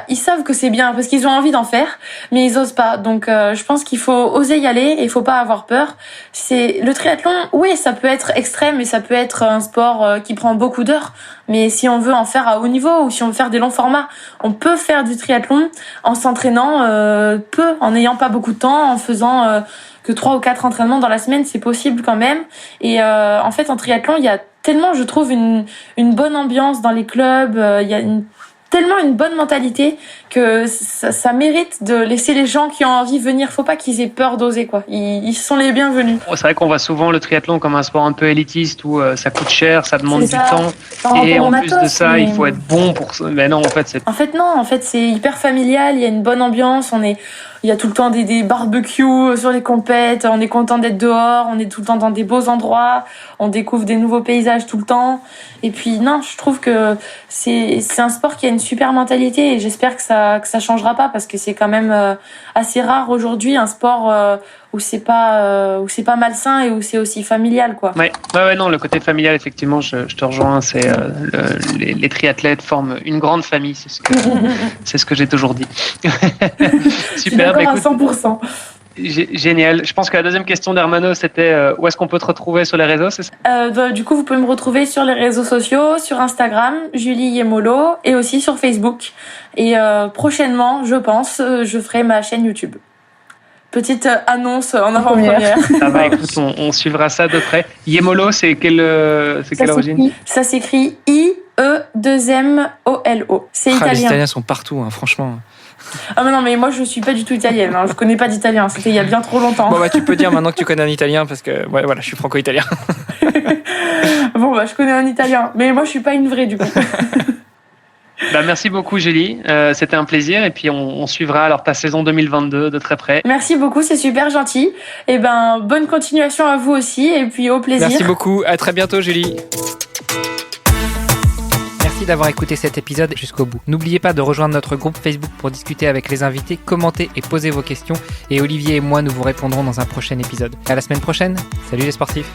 ils savent que c'est bien parce qu'ils ont envie d'en faire, mais ils osent pas. Donc, je pense qu'il faut oser y aller et il faut pas avoir peur. C'est le triathlon, oui, ça peut être extrême et ça peut être un sport qui prend beaucoup d'heures. Mais si on veut en faire à haut niveau ou si on veut faire des longs formats, on peut faire du triathlon en s'entraînant peu, en n'ayant pas beaucoup de temps, en faisant que 3 ou 4 entraînements dans la semaine, c'est possible quand même. Et en fait, en triathlon, il y a tellement, je trouve, une bonne ambiance dans les clubs, il y a tellement une bonne mentalité que ça mérite de laisser les gens qui ont envie venir. Faut pas qu'ils aient peur d'oser, quoi. Ils sont les bienvenus. C'est vrai qu'on voit souvent le triathlon comme un sport un peu élitiste où ça coûte cher, ça demande du temps. Et en plus de ça, il faut être bon pour ça. Mais non, en fait, c'est hyper familial. Il y a une bonne ambiance. Il y a tout le temps des barbecues sur les compètes. On est content d'être dehors. On est tout le temps dans des beaux endroits. On découvre des nouveaux paysages tout le temps. Et puis, non, je trouve que c'est un sport qui a une super mentalité et j'espère que ça changera pas parce que c'est quand même assez rare aujourd'hui un sport c'est pas malsain et où c'est aussi familial, quoi. Ouais, non, le côté familial, effectivement, je te rejoins. C'est les triathlètes forment une grande famille, c'est ce que j'ai toujours dit. Super, écoute, à 100%. Génial. Je pense que la deuxième question d'Hermano, c'était où est-ce qu'on peut te retrouver sur les réseaux, c'est ça? Du coup, vous pouvez me retrouver sur les réseaux sociaux, sur Instagram, Julie Yemolo, et aussi sur Facebook. Et prochainement, je pense, je ferai ma chaîne YouTube. Petite annonce en avant-première. Ça va, écoute, on suivra ça de près. Yemolo, c'est quelle origine? Ça s'écrit I-E-2-M-O-L-O. C'est italien. Les Italiens sont partout, hein, franchement. Ah mais non, mais moi je suis pas du tout italienne, hein. Je connais pas d'italien, c'était il y a bien trop longtemps. Bon bah tu peux dire maintenant que tu connais un italien parce que ouais, voilà, je suis franco-italien. Bon bah je connais un italien, mais moi je suis pas une vraie du coup. Merci beaucoup Julie, c'était un plaisir et puis on suivra alors ta saison 2022 de très près. Merci beaucoup, c'est super gentil. Et bonne continuation à vous aussi et puis au plaisir. Merci beaucoup, à très bientôt Julie. Merci d'avoir écouté cet épisode jusqu'au bout. N'oubliez pas de rejoindre notre groupe Facebook pour discuter avec les invités, commenter et poser vos questions. Et Olivier et moi, nous vous répondrons dans un prochain épisode. À la semaine prochaine. Salut les sportifs.